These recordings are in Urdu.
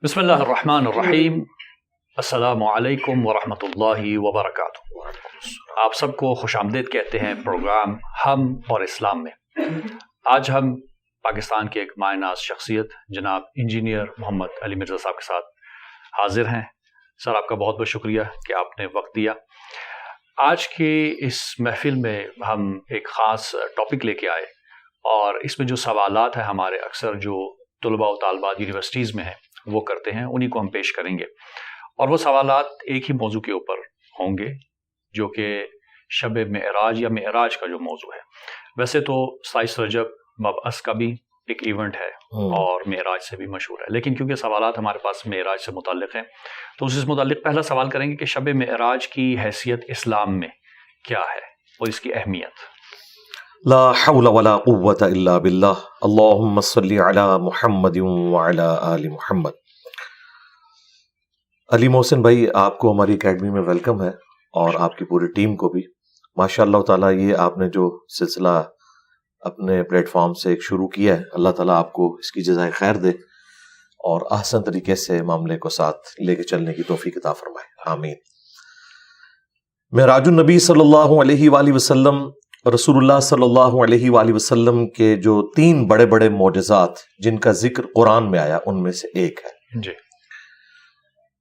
بسم اللہ الرحمن الرحیم۔ السلام علیکم ورحمۃ اللہ وبرکاتہ۔ آپ سب کو خوش آمدید کہتے ہیں پروگرام ہم اور اسلام میں۔ آج ہم پاکستان کے ایک مایہ ناز شخصیت جناب انجینئر محمد علی مرزا صاحب کے ساتھ حاضر ہیں۔ سر، آپ کا بہت بہت شکریہ کہ آپ نے وقت دیا۔ آج کی اس محفل میں ہم ایک خاص ٹاپک لے کے آئے اور اس میں جو سوالات ہیں ہمارے اکثر جو طلباء و طالبات یونیورسٹیز میں ہیں وہ کرتے ہیں، انہی کو ہم پیش کریں گے، اور وہ سوالات ایک ہی موضوع کے اوپر ہوں گے جو کہ شب معراج یا معراج کا جو موضوع ہے۔ ویسے تو 27 رجب مبعث کا بھی ایک ایونٹ ہے اور معراج سے بھی مشہور ہے، لیکن کیونکہ سوالات ہمارے پاس معراج سے متعلق ہیں تو اس سے متعلق پہلا سوال کریں گے کہ شب معراج کی حیثیت اسلام میں کیا ہے اور اس کی اہمیت۔ لا حول ولا قوة الا باللہ، اللہم صلی علی محمد وعلی آل محمد۔ علی محسن بھائی، آپ کو ہماری اکیڈمی میں ویلکم ہے اور آپ کی پوری ٹیم کو بھی۔ ماشاء اللہ تعالیٰ یہ آپ نے جو سلسلہ اپنے پلیٹ فارم سے ایک شروع کیا ہے، اللہ تعالیٰ آپ کو اس کی جزائے خیر دے اور احسن طریقے سے معاملے کو ساتھ لے کے چلنے کی توفیق عطا فرمائے، آمین۔ معراج النبی صلی اللہ علیہ وآلہ وسلم، رسول اللہ صلی اللہ علیہ وآلہ وسلم کے جو 3 بڑے بڑے معجزات جن کا ذکر قرآن میں آیا ان میں سے ایک ہے جی۔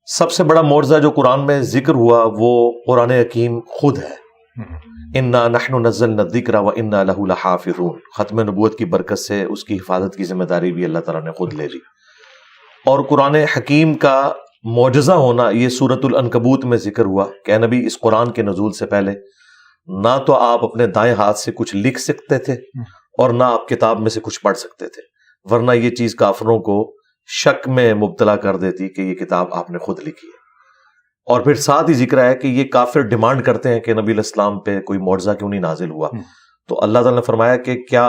سب سے بڑا معجزہ جو قرآن میں ذکر ہوا وہ قرآن حکیم خود ہے۔ انا نحن نزلنا الذکر وانا لہ لحافظون، ختم نبوت کی برکت سے اس کی حفاظت کی ذمہ داری بھی اللہ تعالیٰ نے خود لے لی، اور قرآن حکیم کا معجزہ ہونا یہ سورۃ العنکبوت میں ذکر ہوا کہ اے نبی اس قرآن کے نزول سے پہلے نہ تو آپ اپنے دائیں ہاتھ سے کچھ لکھ سکتے تھے اور نہ آپ کتاب میں سے کچھ پڑھ سکتے تھے، ورنہ یہ چیز کافروں کو شک میں مبتلا کر دیتی کہ یہ کتاب آپ نے خود لکھی ہے۔ اور پھر ساتھ ہی ذکر ہے کہ یہ کافر ڈیمانڈ کرتے ہیں کہ نبی علیہ السلام پہ کوئی معجزہ کیوں نہیں نازل ہوا، تو اللہ تعالیٰ نے فرمایا کہ کیا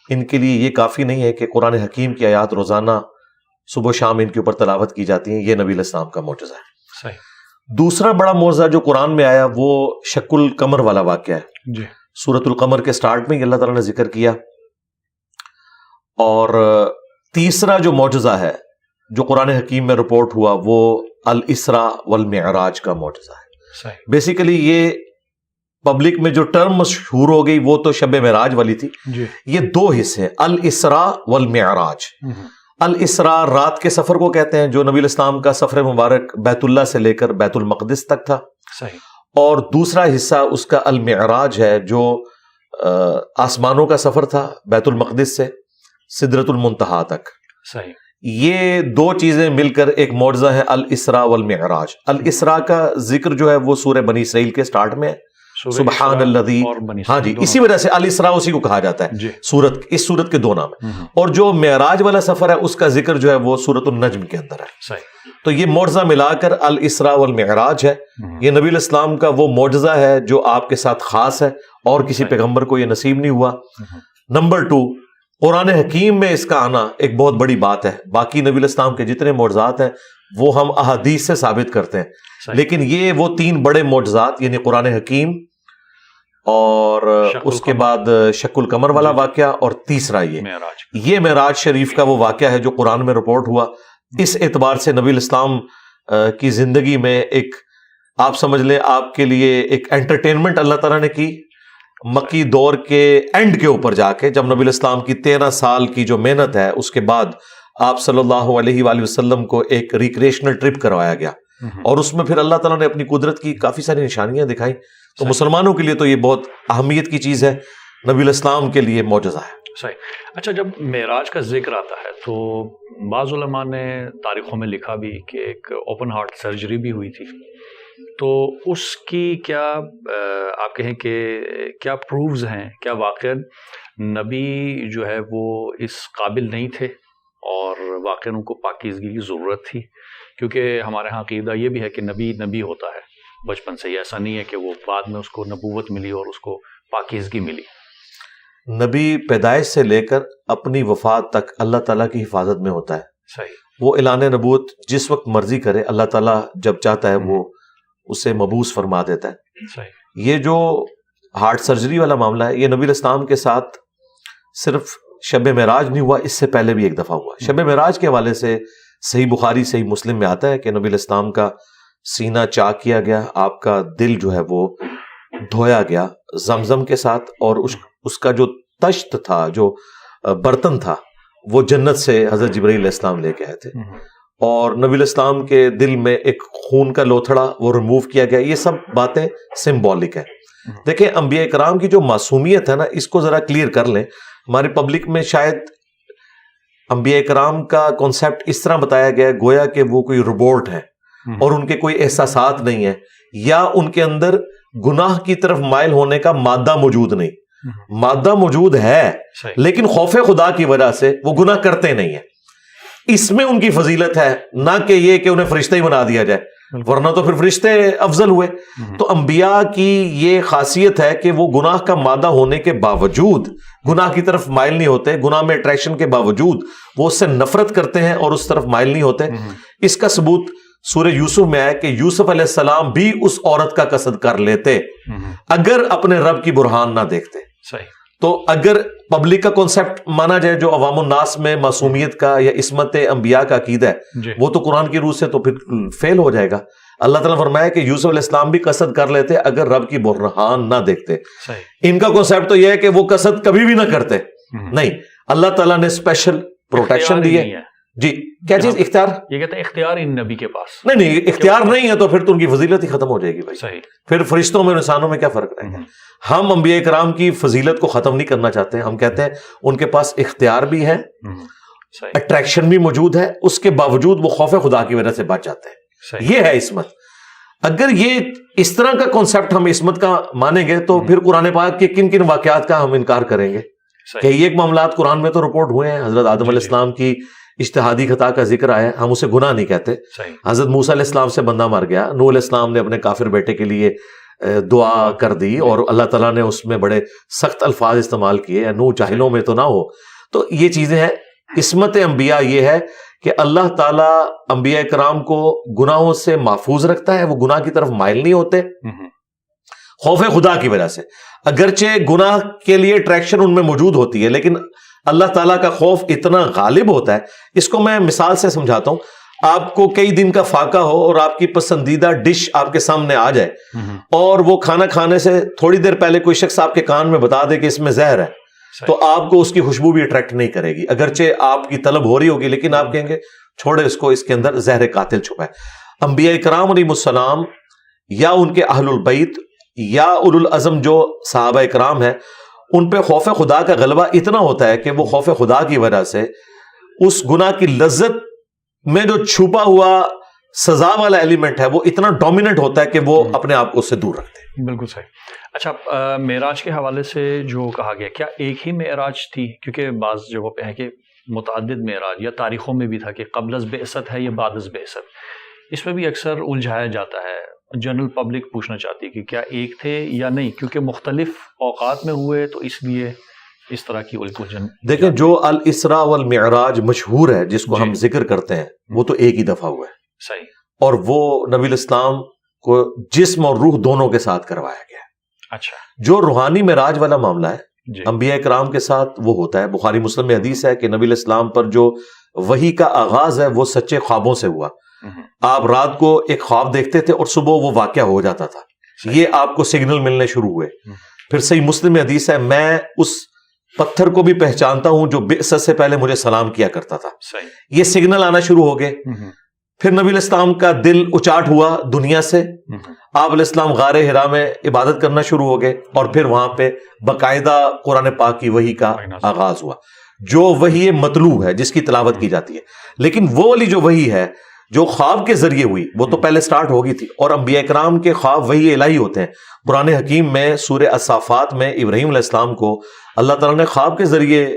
ان کے لیے یہ کافی نہیں ہے کہ قرآن حکیم کی آیات روزانہ صبح و شام ان کے اوپر تلاوت کی جاتی ہیں؟ یہ نبی علیہ السلام کا معجزہ ہے۔ صحیح۔ دوسرا بڑا معجزہ جو قرآن میں آیا وہ شق القمر والا واقعہ ہے۔ جی۔ سورۃ القمر کے سٹارٹ میں ہی اللہ تعالیٰ نے ذکر کیا۔ اور تیسرا جو معجزہ ہے جو قرآن حکیم میں رپورٹ ہوا وہ الاسراء والمعراج کا معجزہ ہے۔ صحیح۔ بیسیکلی یہ پبلک میں جو ٹرم مشہور ہو گئی وہ تو شب معراج والی تھی۔ جی۔ یہ 2 حصے ہیں، الاسراء والمعراج۔ الاسراء رات کے سفر کو کہتے ہیں جو نبی علیہ السلام کا سفر مبارک بیت اللہ سے لے کر بیت المقدس تک تھا، صحیح۔ اور دوسرا حصہ اس کا المعراج ہے جو آسمانوں کا سفر تھا بیت المقدس سے سدرۃ المنتہا تک۔ صحیح۔ یہ 2 چیزیں مل کر ایک معجزہ ہے الاسراء والمعراج۔ الاسراء کا ذکر جو ہے وہ سورہ بنی اسرائیل کے سٹارٹ میں ہے، سبحان الذی، ہاں جی، اسی وجہ سے الاسراء اسی کو کہا جاتا ہے سورت، اس سورت کے 2 نام ہیں۔ اور جو معراج والا سفر ہے اس کا ذکر جو ہے وہ سورۃ النجم کے اندر ہے۔ صحیح۔ تو یہ معجزہ ملا کر الاسراء والمعراج ہے۔ یہ نبی علیہ السلام کا وہ معجزہ ہے جو آپ کے ساتھ خاص ہے اور کسی پیغمبر کو یہ نصیب نہیں ہوا۔ نمبر 2، قرآن حکیم میں اس کا آنا ایک بہت بڑی بات ہے۔ باقی نبی علیہ السلام کے جتنے معجزات ہیں وہ ہم احادیث سے ثابت کرتے ہیں، لیکن یہ وہ 3 بڑے معجزات یعنی قرآن حکیم اور اس کے بعد شق القمر والا واقعہ اور تیسرا یہ معراج شریف کا وہ واقعہ ہے جو قرآن میں رپورٹ ہوا۔ اس اعتبار سے نبی علیہ السلام کی زندگی میں ایک، آپ سمجھ لیں، آپ کے لیے ایک انٹرٹینمنٹ اللہ تعالیٰ نے کی مکی دور کے اینڈ کے اوپر جا کے، جب نبی علیہ السلام کی 13 سال کی جو محنت ہے اس کے بعد آپ صلی اللہ علیہ وآلہ وسلم کو ایک ریکریشنل ٹرپ کروایا گیا، اور اس میں پھر اللہ تعالیٰ نے اپنی قدرت کی کافی ساری نشانیاں دکھائیں۔ تو مسلمانوں کے لیے تو یہ بہت اہمیت کی چیز ہے، نبی علیہ السلام کے لیے معجزہ ہے۔ صحیح۔ اچھا، جب معراج کا ذکر آتا ہے تو بعض علماء نے تاریخوں میں لکھا بھی کہ ایک اوپن ہارٹ سرجری بھی ہوئی تھی، تو اس کی کیا آپ کہیں کہ کیا پروفز ہیں، کیا واقعاً نبی جو ہے وہ اس قابل نہیں تھے اور واقعاً ان کو پاکیزگی کی ضرورت تھی؟ کیونکہ ہمارے ہاں عقیدہ یہ بھی ہے کہ نبی ہوتا ہے بچپن سے ہی، ایسا نہیں ہے کہ وہ بعد میں اس کو نبوت ملی اور اس کو پاکیزگی ملی۔ نبی پیدائش سے لے کر اپنی وفات تک اللہ تعالیٰ کی حفاظت میں ہوتا ہے۔ صحیح۔ وہ اعلان نبوت جس وقت مرضی کرے، اللہ تعالیٰ جب چاہتا ہے وہ اسے مبعوث فرما دیتا ہے۔ صحیح۔ یہ جو ہارٹ سرجری والا معاملہ ہے یہ نبی علیہ السلام کے ساتھ صرف شب معراج نہیں ہوا، اس سے پہلے بھی ایک دفعہ ہوا۔ شب معراج کے حوالے سے صحیح بخاری صحیح مسلم میں آتا ہے کہ نبی علیہ السلام کا سینہ چاک کیا گیا، آپ کا دل جو ہے وہ دھویا گیا زمزم کے ساتھ، اور اس کا جو تشت تھا، جو برتن تھا، وہ جنت سے حضرت جبرائیل علیہ السلام لے کے آئے تھے، اور نبی علیہ السلام کے دل میں ایک خون کا لوتھڑا وہ ریموو کیا گیا. یہ سب باتیں سمبولک ہیں. دیکھیں انبیاء کرام کی جو معصومیت ہے نا، اس کو ذرا کلیئر کر لیں. ہماری پبلک میں شاید انبیاء کرام کا کانسیپٹ اس طرح بتایا گیا ہے گویا کہ وہ کوئی روبوٹ ہے اور ان کے کوئی احساسات نہیں ہیں، یا ان کے اندر گناہ کی طرف مائل ہونے کا مادہ موجود نہیں. مادہ موجود ہے لیکن خوف خدا کی وجہ سے وہ گناہ کرتے نہیں ہیں. اس میں ان کی فضیلت ہے، نہ کہ یہ کہ انہیں فرشتہ ہی بنا دیا جائے، ورنہ تو پھر فرشتے افضل ہوئے. تو انبیاء کی یہ خاصیت ہے کہ وہ گناہ کا مادہ ہونے کے باوجود گناہ کی طرف مائل نہیں ہوتے، گناہ میں اٹریکشن کے باوجود وہ اس سے نفرت کرتے ہیں اور اس طرف مائل نہیں ہوتے. اس کا ثبوت سورہ یوسف میں ہے کہ یوسف علیہ السلام بھی اس عورت کا قصد کر لیتے اگر اپنے رب کی برہان نہ دیکھتے. تو اگر پبلک کا کانسیپٹ مانا جائے جو عوام الناس میں معصومیت کا یا عصمت انبیاء کا عقیدہ ہے، وہ تو قرآن کی روح سے تو پھر فیل ہو جائے گا. اللہ تعالیٰ فرمایا کہ یوسف علیہ السلام بھی قصد کر لیتے اگر رب کی برہان نہ دیکھتے. ان کا کانسیپٹ تو یہ ہے کہ وہ قصد کبھی بھی نہ کرتے. نہیں، اللہ تعالیٰ نے اسپیشل پروٹیکشن دی ہے. جی کیا چیز؟ اختیار. یہ کہتے ہیں اختیار ان نبی کے پاس نہیں، اختیار نہیں ہے تو پھر تو ان کی فضیلت ہی ختم ہو جائے گی بھائی. صحیح. پھر فرشتوں میں انسانوں میں کیا فرق رہے گا؟ ہم انبیاء کرام کی فضیلت کو ختم نہیں کرنا چاہتے. ہم کہتے ہیں ان کے پاس اختیار بھی ہے، اٹریکشن بھی موجود ہے، اس کے باوجود وہ خوف خدا کی وجہ سے بچ جاتے ہیں. یہ ہے عصمت. اگر یہ اس طرح کا کانسیپٹ ہم عصمت کا مانیں گے تو پھر قرآن پاک کے کن کن واقعات کا ہم انکار کریں گے؟ کہ یہ معاملات قرآن میں تو رپورٹ ہوئے ہیں. حضرت آدم علیہ السلام کی اجتہادی خطا کا ذکر آیا، ہم اسے گناہ نہیں کہتے. حضرت موسیٰ علیہ السلام سے بندہ مر گیا، نوح علیہ السلام نے اپنے کافر بیٹے کے لیے دعا کر دی اور اللہ تعالیٰ نے اس میں بڑے سخت الفاظ استعمال کیے، نوح جاہلوں میں تو نہ ہو. تو یہ چیزیں ہیں. عصمت انبیاء یہ ہے کہ اللہ تعالیٰ انبیاء کرام کو گناہوں سے محفوظ رکھتا ہے، وہ گناہ کی طرف مائل نہیں ہوتے خوف خدا کی وجہ سے. اگرچہ گناہ کے لیے اٹریکشن ان میں موجود ہوتی ہے لیکن اللہ تعالیٰ کا خوف اتنا غالب ہوتا ہے. اس کو میں مثال سے سمجھاتا ہوں. آپ کو کئی دن کا فاقہ ہو اور آپ کی پسندیدہ ڈش آپ کے سامنے آ جائے اور وہ کھانا کھانے سے تھوڑی دیر پہلے کوئی شخص آپ کے کان میں بتا دے کہ اس میں زہر ہے، تو آپ کو اس کی خوشبو بھی اٹریکٹ نہیں کرے گی. اگرچہ آپ کی طلب ہو رہی ہوگی لیکن آپ کہیں گے چھوڑے اس کو، اس کے اندر زہر قاتل چھپا ہے. انبیاء کرام علیہ السلام یا ان کے اہل البیت یا اولو العزم جو صحابہ کرام ہیں، ان پہ خوف خدا کا غلبہ اتنا ہوتا ہے کہ وہ خوف خدا کی وجہ سے اس گناہ کی لذت میں جو چھپا ہوا سزا والا ایلیمنٹ ہے وہ اتنا ڈومیننٹ ہوتا ہے کہ وہ اپنے آپ کو اس سے دور رکھتے ہیں. بالکل صحیح. اچھا، معراج کے حوالے سے جو کہا گیا، کیا ایک ہی معراج تھی؟ کیونکہ بعض جگہوں پہ ہے کہ متعدد معراج، یا تاریخوں میں بھی تھا کہ قبل از بعثت ہے یا بعد از بعثت. اس میں بھی اکثر الجھایا جاتا ہے. جنرل پبلک پوچھنا چاہتی ہے کہ کیا ایک تھے یا نہیں، کیونکہ مختلف اوقات میں ہوئے تو اس لیے اس طرح کی الجھن. دیکھیں، جو الاسراء والمعراج مشہور ہے جس کو ہم ذکر کرتے ہیں، وہ تو ایک ہی دفعہ ہوا ہے. صحیح. اور وہ نبی الاسلام کو جسم اور روح دونوں کے ساتھ کروایا گیا. اچھا. جو روحانی معراج والا معاملہ ہے انبیاء کرام کے ساتھ وہ ہوتا ہے. بخاری مسلم میں حدیث ہے کہ نبی علیہ السلام پر جو وحی کا آغاز ہے وہ سچے خوابوں سے ہوا. آپ رات کو ایک خواب دیکھتے تھے اور صبح وہ واقعہ ہو جاتا تھا. یہ آپ کو سگنل ملنے شروع ہوئے. پھر صحیح مسلم میں حدیث ہے، میں اس پتھر کو بھی پہچانتا ہوں جو بعثت سے پہلے مجھے سلام کیا کرتا تھا. یہ سگنل آنا شروع ہو گئے. پھر نبی علیہ السلام کا دل اچاٹ ہوا دنیا سے. آپ علیہ السلام غار حرا میں عبادت کرنا شروع ہو گئے اور پھر وہاں پہ باقاعدہ قرآن پاک کی وحی کا آغاز ہوا، جو وحی مطلوع ہے جس کی تلاوت کی جاتی ہے. لیکن وہ والی جو وحی ہے جو خواب کے ذریعے ہوئی وہ تو پہلے سٹارٹ ہو گئی تھی. اور انبیاء کرام کے خواب وحی الہی ہوتے ہیں. قرآن حکیم میں سورہ الصافات میں ابراہیم علیہ السلام کو اللہ تعالیٰ نے خواب کے ذریعے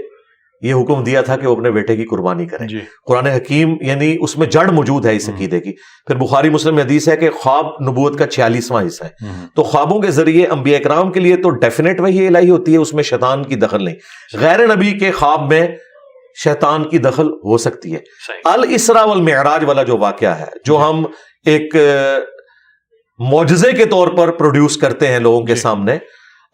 یہ حکم دیا تھا کہ وہ اپنے بیٹے کی قربانی کریں. قرآن حکیم یعنی اس میں جڑ موجود ہے اس عقیدے کی. پھر بخاری مسلم میں حدیث ہے کہ خواب نبوت کا 46واں حصہ ہے. تو خوابوں کے ذریعے انبیاء کرام کے لیے تو ڈیفینیٹ وحی الہی ہوتی ہے، اس میں شیطان کی دخل نہیں. غیر نبی کے خواب میں شیطان کی دخل ہو سکتی ہے. الاسراء والمعراج والا جو واقعہ ہے جو ہم ایک معجزے کے طور پر پروڈیوس کرتے ہیں لوگوں کے سامنے،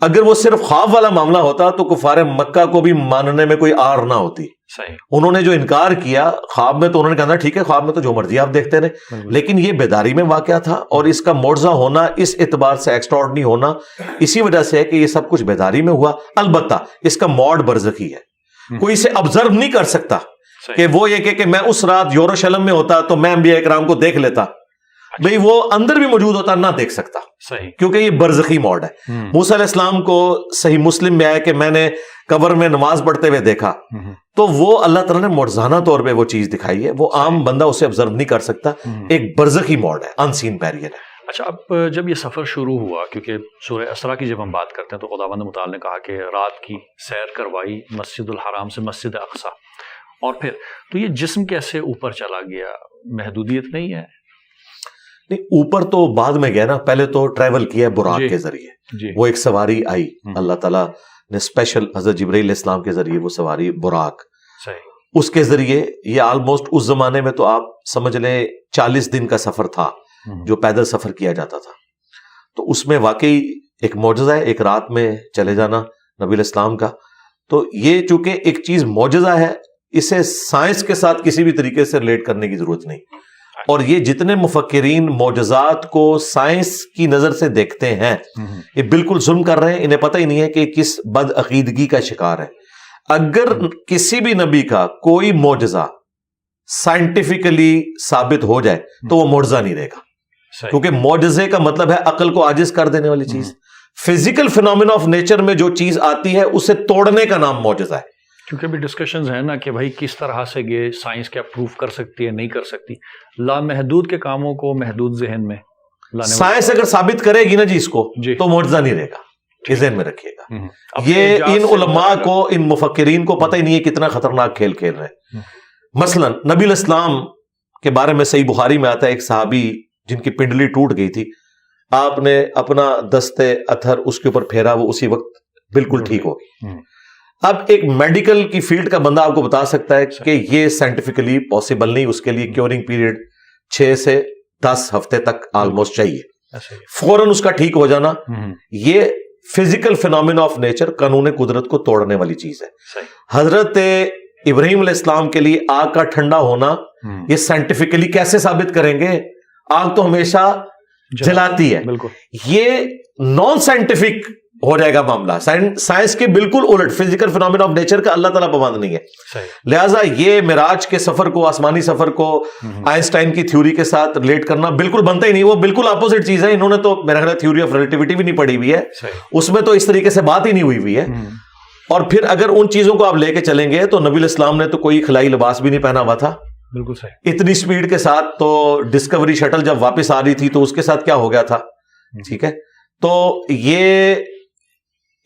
اگر وہ صرف خواب والا معاملہ ہوتا تو کفار مکہ کو بھی ماننے میں کوئی آر نہ ہوتی. صحیح. انہوں نے جو انکار کیا خواب میں تو انہوں نے کہا ٹھیک ہے خواب میں تو جو مرضی آپ دیکھتے رہے, لیکن یہ بیداری میں واقعہ تھا اور اس کا معجزہ ہونا اس اعتبار سے ایکسٹراڈنری ہونا اسی وجہ سے ہے کہ یہ سب کچھ بیداری میں ہوا. البتہ اس کا موڈ برزخی ہے, کوئی اسے آبزرو نہیں کر سکتا کہ وہ یہ کہ میں اس رات یروشلم میں ہوتا تو میں انبیاء کرام کو دیکھ لیتا. بھئی وہ اندر بھی موجود ہوتا نہ دیکھ سکتا, صحیح, کیونکہ یہ برزخی موڈ ہے. موسیٰ علیہ السلام کو صحیح مسلم میں آیا کہ میں نے قبر میں نماز پڑھتے ہوئے دیکھا, تو وہ اللہ تعالیٰ نے معجزانہ طور پہ وہ چیز دکھائی ہے, وہ عام بندہ اسے آبزرو نہیں کر سکتا. ایک برزخی موڈ ہے, ان سین بیریئر ہے. اچھا, اب جب یہ سفر شروع ہوا, کیونکہ سورہ اسراء کی جب ہم بات کرتے ہیں تو خداوند متعال نے کہا کہ رات کی سیر کروائی مسجد الحرام سے مسجد اقصی, اور پھر تو یہ جسم کیسے اوپر چلا گیا؟ محدودیت نہیں ہے؟ نہیں, اوپر تو بعد میں گیا نا, پہلے تو ٹریول کیا براق کے ذریعے. وہ ایک سواری آئی, اللہ تعالیٰ نے اسپیشل حضرت جبرائیل علیہ السلام کے ذریعے وہ سواری براق, اس کے ذریعے یہ آلموسٹ اس زمانے میں تو آپ سمجھ لیں 40 دن کا سفر تھا جو پیدل سفر کیا جاتا تھا. تو اس میں واقعی ایک معجزہ ہے, ایک رات میں چلے جانا نبی علیہ السلام کا. تو یہ چونکہ ایک چیز معجزہ ہے, اسے سائنس کے ساتھ کسی بھی طریقے سے ریلیٹ کرنے کی ضرورت نہیں. اور یہ جتنے مفکرین معجزات کو سائنس کی نظر سے دیکھتے ہیں یہ بالکل ظلم کر رہے ہیں, انہیں پتہ ہی نہیں ہے کہ کس بد عقیدگی کا شکار ہے. اگر کسی بھی نبی کا کوئی معجزہ سائنٹیفکلی ثابت ہو جائے تو وہ معجزہ نہیں رہے گا, کیونکہ معجزے کا مطلب ہے عقل کو عاجز کر دینے والی چیز. فزیکل فینومینا آف نیچر میں جو چیز آتی ہے اسے توڑنے کا نام معجزہ ہے. کیونکہ بھی ڈسکشنز ہیں نا کہ بھائی کس طرح سے یہ سائنس کیا پروف کر سکتی ہے, نہیں کر سکتی. لامحدود کے کاموں کو محدود ذہن میں لانے, سائنس اگر ثابت کرے گی نا جی اس کو تو معجزہ نہیں رہے گا, یہ ذہن میں رکھیے گا. یہ ان علماء کو, ان مفکرین کو پتہ ہی نہیں ہے کتنا خطرناک کھیل کھیل رہے ہیں. مثلا نبی علیہ السلام کے بارے میں صحیح بخاری میں آتا ہے, ایک صحابی جن کی پنڈلی ٹوٹ گئی تھی, آپ نے اپنا دستے اتھر اس کے اوپر پھیرا, وہ اسی وقت بالکل ٹھیک ہو گئی. اب ایک میڈیکل کی فیلڈ کا بندہ آپ کو بتا سکتا ہے کہ یہ سائنٹیفکلی پاسبل نہیں, اس کے لیے کیورنگ پیریڈ 6 سے 10 ہفتے تک آلموسٹ چاہیے, فوراً اس کا ٹھیک ہو جانا. یہ فزیکل فینومینا آف نیچر, قانون قدرت کو توڑنے والی چیز ہے. حضرت ابراہیم علیہ السلام کے لیے آگ کا ٹھنڈا ہونا یہ سائنٹیفکلی کیسے ثابت کریں گے؟ آگ تو ہمیشہ جلاتی ہے. یہ نان سائنٹیفک ہو جائے گا معاملہ, سائنس کے بالکل الٹ, فزیکل فینومینا آف نیچر کا اللہ تعالیٰ پابند نہیں ہے. لہٰذا یہ معراج کے سفر کو, آسمانی سفر کو آئنسٹائن کی تھیوری کے ساتھ ریلیٹ کرنا بالکل بنتا ہی نہیں. وہ بالکل اپوزٹ چیز ہے. انہوں نے تو میرا خیال ہے تھیوری آف ریلیٹیوٹی بھی نہیں پڑھی ہوئی ہے, اس میں تو اس طریقے سے بات ہی نہیں ہوئی ہے. اور پھر اگر ان چیزوں کو آپ لے کے چلیں گے تو نبی علیہ السلام نے تو کوئی خلائی لباس بھی نہیں پہنا ہوا تھا. بالکل صحیح. اتنی سپیڈ کے ساتھ تو ڈسکوری شٹل جب واپس آ رہی تھی تو اس کے ساتھ کیا ہو گیا تھا. ٹھیک ہے, تو یہ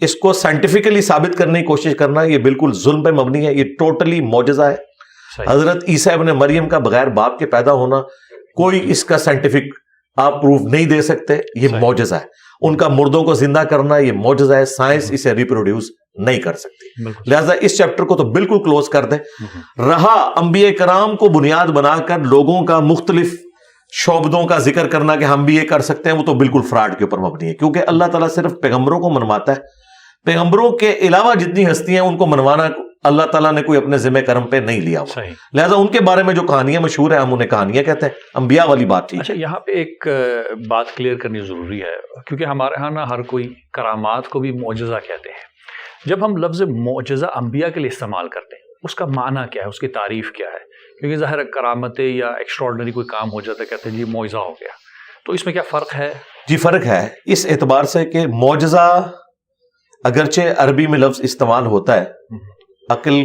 اس کو سائنٹیفکلی ثابت کرنے کی کوشش کرنا یہ بالکل ظلم پہ مبنی ہے, یہ ٹوٹلی معجزہ ہے. حضرت عیسیٰ ابن مریم کا بغیر باپ کے پیدا ہونا کوئی اس کا سائنٹیفک آپ پروف نہیں دے سکتے, یہ معجزہ ہے. ان کا مردوں کو زندہ کرنا یہ معجزہ ہے, سائنس اسے ریپروڈیوس نہیں کر سکتی. لہٰذا اس چیپٹر کو تو بالکل کلوز کر دیں. رہا انبیاء کرام کو بنیاد بنا کر لوگوں کا مختلف شعبدوں کا ذکر کرنا کہ ہم بھی یہ کر سکتے ہیں, وہ تو بالکل فراڈ کے اوپر مبنی ہے, کیونکہ اللہ تعالیٰ صرف پیغمبروں کو منواتا ہے. پیغمبروں کے علاوہ جتنی ہستیاں ان کو منوانا اللہ تعالیٰ نے کوئی اپنے ذمہ کرم پہ نہیں لیا ہوا. لہٰذا ان کے بارے میں جو کہانیاں مشہور ہیں ہم انہیں کہانیاں کہتے ہیں, انبیاء والی بات تھی. اچھا, یہاں پہ ایک بات کلیئر کرنی ضروری ہے, کیونکہ ہمارے ہاں نا ہر کوئی کرامات کو بھی معجزہ کہتے ہیں. جب ہم لفظ معجزہ انبیاء کے لیے استعمال کرتے ہیں اس کا معنی کیا ہے, اس کی تعریف کیا ہے؟ کیونکہ ظاہر کرامتیں یا ایکسٹراڈنری کوئی کام ہو جاتا ہے کہتے ہیں جی معجزہ ہو گیا, تو اس میں کیا فرق ہے؟ جی فرق ہے اس اعتبار سے کہ معجزہ اگرچہ عربی میں لفظ استعمال ہوتا ہے عقل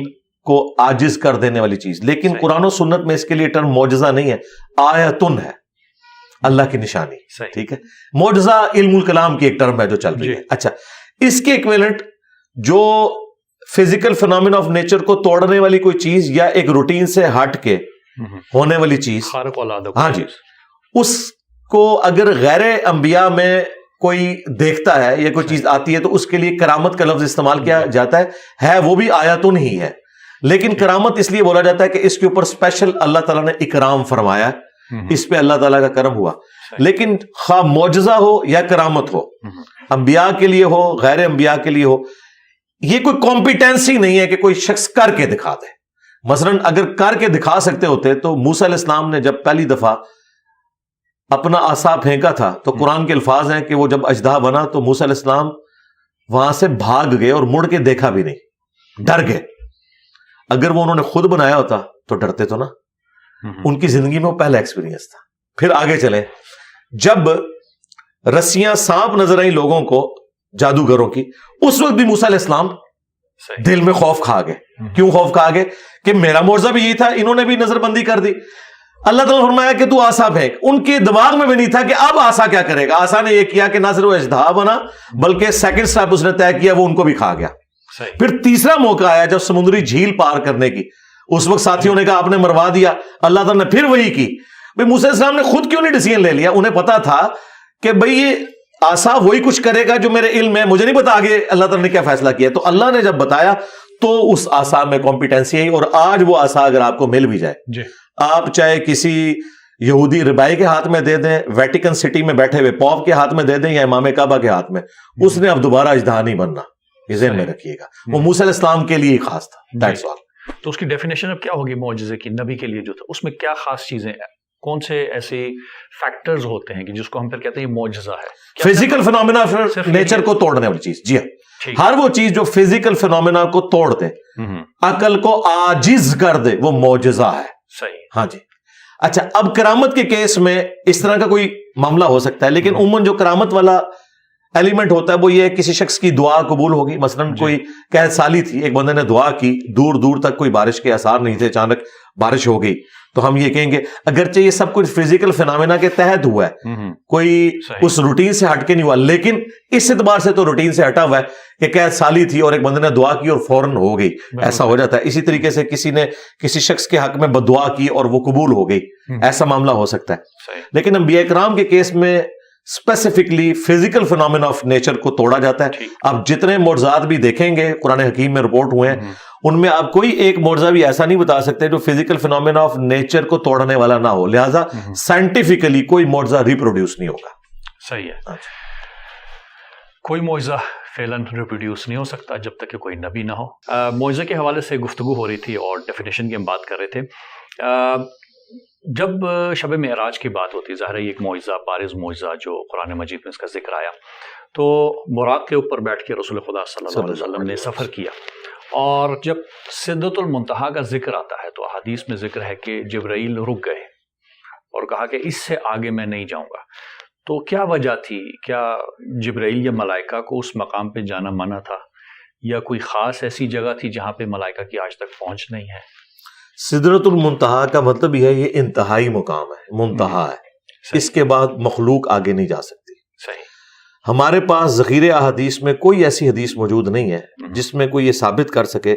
کو عاجز کر دینے والی چیز, لیکن قرآن و سنت میں اس کے لیے ٹرم معجزہ نہیں ہے, آیتن ہے, اللہ کی نشانی. ٹھیک ہے, معجزہ علم الکلام کی ایک ٹرم ہے جو چل رہی ہے. اچھا, اس کے ایکویلنٹ جو فزیکل فینومینا آف نیچر کو توڑنے والی کوئی چیز یا ایک روٹین سے ہٹ کے ہونے والی چیز, ہاں جی, اس کو اگر غیر انبیاء میں کوئی دیکھتا ہے یا کوئی چیز آتی ہے تو اس کے لیے کرامت کا لفظ استعمال کیا جاتا ہے وہ بھی آیاتن ہی ہے, لیکن کرامت اس لیے بولا جاتا ہے کہ اس کے اوپر اسپیشل اللہ تعالیٰ نے اکرام فرمایا, اس پہ اللہ تعالیٰ کا کرم ہوا. لیکن خواہ معجزہ ہو یا کرامت ہو, انبیاء کے لیے ہو غیر انبیاء کے لیے ہو، یہ کوئی کمپیٹنسی نہیں ہے کہ کوئی شخص کر کے دکھا دے. مثلاً اگر کر کے دکھا سکتے ہوتے تو موسیٰ علیہ السلام نے جب پہلی دفعہ اپنا عصا پھینکا تھا تو قرآن کے الفاظ ہیں کہ وہ جب اژدہا بنا تو موسیٰ علیہ السلام وہاں سے بھاگ گئے اور مڑ کے دیکھا بھی نہیں، ڈر گئے. اگر وہ انہوں نے خود بنایا ہوتا تو ڈرتے تو نا. ان کی زندگی میں وہ پہلا ایکسپیرینس تھا. پھر آگے چلیں، جب رسیاں سانپ نظر آئیں لوگوں کو جادوگروں کی، اس وقت بھی موسیٰ علیہ السلام دل میں خوف کھا گئے. کیوں خوف کھا گئے؟ کہ میرا معجزہ بھی یہی تھا، انہوں نے بھی نظر بندی کر دی. اللہ تعالیٰ نے فرمایا کہ تو عصا پھینک. ان کے دماغ میں بھی نہیں تھا کہ اب عصا کیا کرے گا. عصا نے یہ کیا کہ نہ صرف وہ اژدہا بنا بلکہ سیکنڈ سٹیپ اس نے طے کیا، وہ ان کو بھی کھا گیا. پھر تیسرا موقع آیا جب سمندری جھیل پار کرنے کی، اس وقت ساتھیوں نے کہا آپ نے مروا دیا. اللہ تعالیٰ نے پھر وہی کی. بھئی موسیٰ علیہ السلام نے خود کیوں نہیں ڈیسیژن لے لیا؟ انہیں پتا تھا کہ بھئی یہ عصا وہی کچھ کرے گا جو میرے علم میں، مجھے نہیں پتا آگے اللہ تعالیٰ نے کیا فیصلہ کیا. تو اللہ نے جب بتایا تو اس عصا میں کمپیٹنسی آئی. اور آج وہ عصا اگر آپ کو مل بھی جائے، آپ چاہے کسی یہودی ربائی کے ہاتھ میں دے دیں، ویٹیکن سٹی میں بیٹھے ہوئے پوپ کے ہاتھ میں دے دیں یا امام کعبہ کے ہاتھ میں، اس نے اب دوبارہ اژدہا نہیں بننا. یہ ذہن میں رکھیے گا. وہ موسیٰ علیہ السلام کے لیے ہی خاص تھا. That's all. تو اس کی ڈیفینیشن اب کیا ہوگی معجزے کی؟ نبی کے لیے جو تھا اس میں کیا خاص چیزیں ہیں؟ کون سے ایسے فیکٹرز ہوتے ہیں کہ جس کو ہم پھر کہتے ہیں یہ معجزہ ہے؟ فزیکل فینومینا نیچر کو توڑنے والی چیز. جی ہاں، ہر وہ چیز جو فزیکل فینومینا کو توڑ دے، عقل کو عاجز کر دے، وہ معجزہ ہے. صحیح. ہاں جی. اچھا، اب کرامت کے کیس میں اس طرح کا کوئی معاملہ ہو سکتا ہے، لیکن عموماً جو کرامت والا ایلیمنٹ ہوتا ہے وہ یہ ہے کسی شخص کی دعا قبول ہوگی. مثلاً کوئی قحط سالی تھی، ایک بندے نے دعا کی، دور دور تک کوئی بارش کے آثار نہیں تھے، اچانک بارش ہو گئی، تو ہم یہ کہیں گے اگرچہ یہ سب کچھ فزیکل فینومینا کے تحت ہوا ہے، کوئی اس روٹین سے ہٹ کے نہیں ہوا، لیکن اس اعتبار سے تو روٹین سے ہٹا ہوا ہے کہ قحط سالی تھی اور ایک بندے نے دعا کی اور فوراً ہو گئی. ایسا ہو جاتا ہے. اسی طریقے سے کسی نے کسی شخص کے حق میں بددعا کی اور وہ قبول ہو گئی، ایسا معاملہ ہو سکتا ہے. لیکن انبیاء کرام کے کیس میں specifically physical phenomena of nature کو توڑا جاتا ہے. آپ جتنے معجزات بھی دیکھیں گے قرآن حکیم میں رپورٹ ہوئے ہیں، ان میں آپ کوئی ایک معجزہ بھی ایسا نہیں بتا سکتے جو فزیکل فینومینا آف نیچر کو توڑنے والا نہ ہو. لہٰذا سائنٹیفکلی کوئی معجزہ ریپروڈیوس نہیں ہوگا. صحیح ہے. کوئی معجزہ فعلاً ریپروڈیوس نہیں ہو سکتا جب تک کہ کوئی نبی نہ ہو. معجزے کے حوالے سے گفتگو ہو رہی تھی اور ڈیفینیشن کی ہم بات کر رہے تھے. جب شب معراج کی بات ہوتی ہے، ظاہر ہے ایک معجزہ، بارز معجزہ جو قرآن مجید میں اس کا ذکر آیا، تو براق کے اوپر بیٹھ کے رسول خدا صلی اللہ علیہ وسلم نے سفر کیا، اور جب سدرۃ المنتہا کا ذکر آتا ہے تو حدیث میں ذکر ہے کہ جبرائیل رک گئے اور کہا کہ اس سے آگے میں نہیں جاؤں گا. تو کیا وجہ تھی؟ کیا جبرائیل یا ملائکہ کو اس مقام پہ جانا منع تھا، یا کوئی خاص ایسی جگہ تھی جہاں پہ ملائکہ کی آج تک پہنچ نہیں ہے؟ سدرۃ المنتہا کا مطلب یہ ہے یہ انتہائی مقام ہے، منتہا ہے. اس کے بعد مخلوق آگے نہیں جا سکتی. صحیح. ہمارے پاس ذخیرہ احادیث میں کوئی ایسی حدیث موجود نہیں ہے جس میں کوئی یہ ثابت کر سکے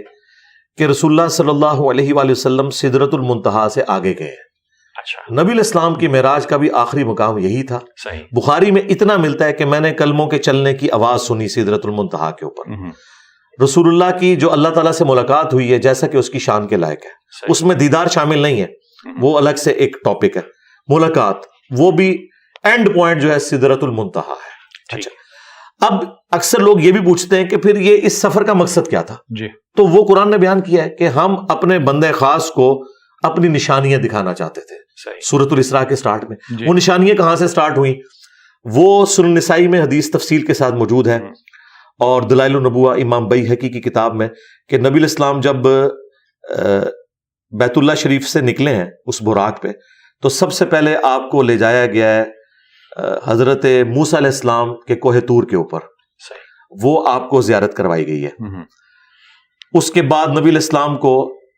کہ رسول اللہ صلی اللہ علیہ وآلہ وسلم سدرۃ المنتہا سے آگے گئے ہیں. اچھا. نبی علیہ السلام کی معراج کا بھی آخری مقام یہی تھا. صحیح. بخاری میں اتنا ملتا ہے کہ میں نے کلموں کے چلنے کی آواز سنی سدرۃ المنتہا کے اوپر. رسول اللہ کی جو اللہ تعالیٰ سے ملاقات ہوئی ہے جیسا کہ اس کی شان کے لائق ہے، اس میں دیدار شامل نہیں ہے، وہ الگ سے ایک ٹاپک ہے. ملاقات وہ بھی اینڈ پوائنٹ جو ہے سدرۃ المنتہا ہے. اچھا، اب اکثر لوگ یہ بھی پوچھتے ہیں کہ پھر یہ اس سفر کا مقصد کیا تھا؟ جی. تو وہ قرآن نے بیان کیا ہے کہ ہم اپنے بندے خاص کو اپنی نشانیاں دکھانا چاہتے تھے. سورۃ الاسراء کے سٹارٹ میں وہ نشانیاں کہاں سے سٹارٹ ہوئیں؟ وہ سنن نسائی میں حدیث تفصیل کے ساتھ موجود ہے، اور دلائل النبوہ امام بیہقی کی کتاب میں، کہ نبی علیہ السلام جب بیت اللہ شریف سے نکلے ہیں اس براق پہ، تو سب سے پہلے آپ کو لے جایا گیا ہے حضرت موسیٰ علیہ السلام کے کوہ طور کے اوپر. وہ آپ کو زیارت کروائی گئی ہے. اس کے بعد نبی علیہ السلام کو،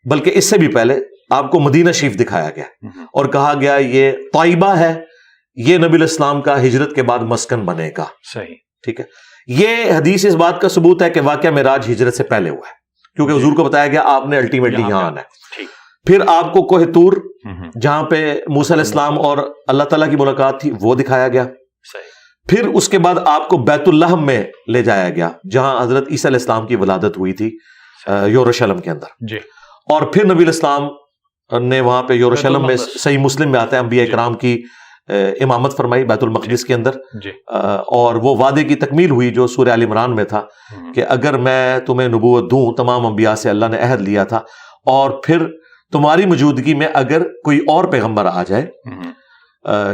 بلکہ اس سے بھی پہلے آپ کو مدینہ شریف دکھایا گیا اور کہا گیا یہ طیبہ ہے، یہ نبی علیہ السلام کا ہجرت کے بعد مسکن بنے گا. صحیح. ٹھیک ہے. یہ حدیث اس بات کا ثبوت ہے کہ واقعہ معراج ہجرت سے پہلے ہوا ہے، کیونکہ حضور کو بتایا گیا آپ نے الٹیمیٹلی یہاں آنا ہے. پھر آپ کو کوہ طور جہاں پہ موسیٰ علیہ السلام اور اللہ تعالیٰ کی ملاقات تھی وہ دکھایا گیا. پھر اس کے بعد آپ کو بیت اللحم میں لے جایا گیا جہاں حضرت عیسیٰ علیہ السلام کی ولادت ہوئی تھی یروشلم کے اندر. اور پھر نبی علیہ السلام نے وہاں پہ یروشلم میں، صحیح مسلم میں آتا ہے، انبیاء کرام کی امامت فرمائی بیت المقدس کے اندر جی اور وہ وعدے کی تکمیل ہوئی جو سورہ آل عمران میں تھا کہ اگر میں تمہیں نبوت دوں، تمام انبیاء سے اللہ نے عہد لیا تھا، اور پھر تمہاری موجودگی میں اگر کوئی اور پیغمبر آ جائے،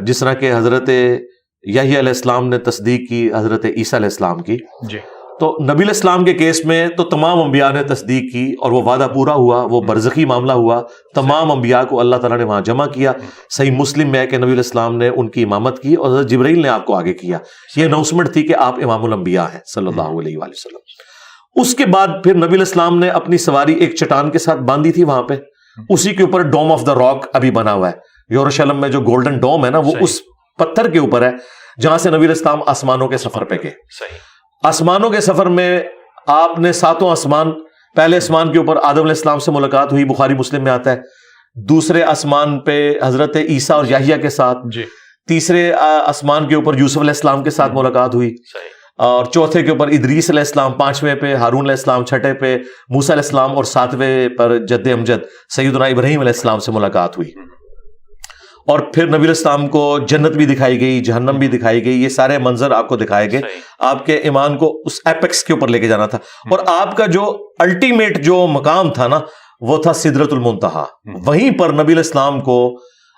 جس طرح کہ حضرت یحییٰ علیہ السلام نے تصدیق کی حضرت عیسیٰ علیہ السلام کی، جی تو نبی علیہ السلام کے کیس میں تو تمام انبیاء نے تصدیق کی اور وہ وعدہ پورا ہوا، وہ برزخی معاملہ ہوا، تمام انبیاء کو اللہ تعالیٰ نے وہاں جمع کیا۔ صحیح مسلم میں ہے کہ نبی علیہ السلام نے ان کی امامت کی اور حضرت جبرائیل نے آپ کو آگے کیا، یہ اناؤنسمنٹ تھی کہ آپ امام الانبیاء ہیں صلی اللہ علیہ وآلہ وسلم۔ اس کے بعد پھر نبی علیہ السلام نے اپنی سواری ایک چٹان کے ساتھ باندھی تھی وہاں پہ، اسی کے اوپر ڈوم آف دا راک ابھی بنا ہوا ہے، یروشلم میں جو گولڈن ڈوم ہے نا، وہ اس پتھر کے اوپر ہے جہاں سے نبی علیہ السلام آسمانوں کے سفر پہ گئے۔ آسمانوں کے سفر میں آپ نے 7 آسمان، پہلے آسمان کے اوپر آدم علیہ السلام سے ملاقات ہوئی، بخاری مسلم میں آتا ہے، دوسرے آسمان پہ حضرت عیسیٰ اور یحییٰ کے ساتھ، تیسرے آسمان کے اوپر یوسف علیہ السلام کے ساتھ ملاقات ہوئی، اور چوتھے کے اوپر ادریس علیہ السلام، 5ویں پہ ہارون علیہ السلام، 6ٹھے پہ موسیٰ علیہ السلام، اور 7ویں پر جد امجد سیدنا ابراہیم علیہ السلام سے ملاقات ہوئی۔ اور پھر نبی علیہ السلام کو جنت بھی دکھائی گئی، جہنم بھی دکھائی گئی، یہ سارے منظر آپ کو دکھائے گئے، آپ کے ایمان کو اس ایپیکس کے اوپر لے کے جانا تھا۔ اور آپ کا جو الٹیمیٹ جو مقام تھا نا، وہ تھا سدرۃ المنتہا۔ وہیں پر نبی علیہ السلام کو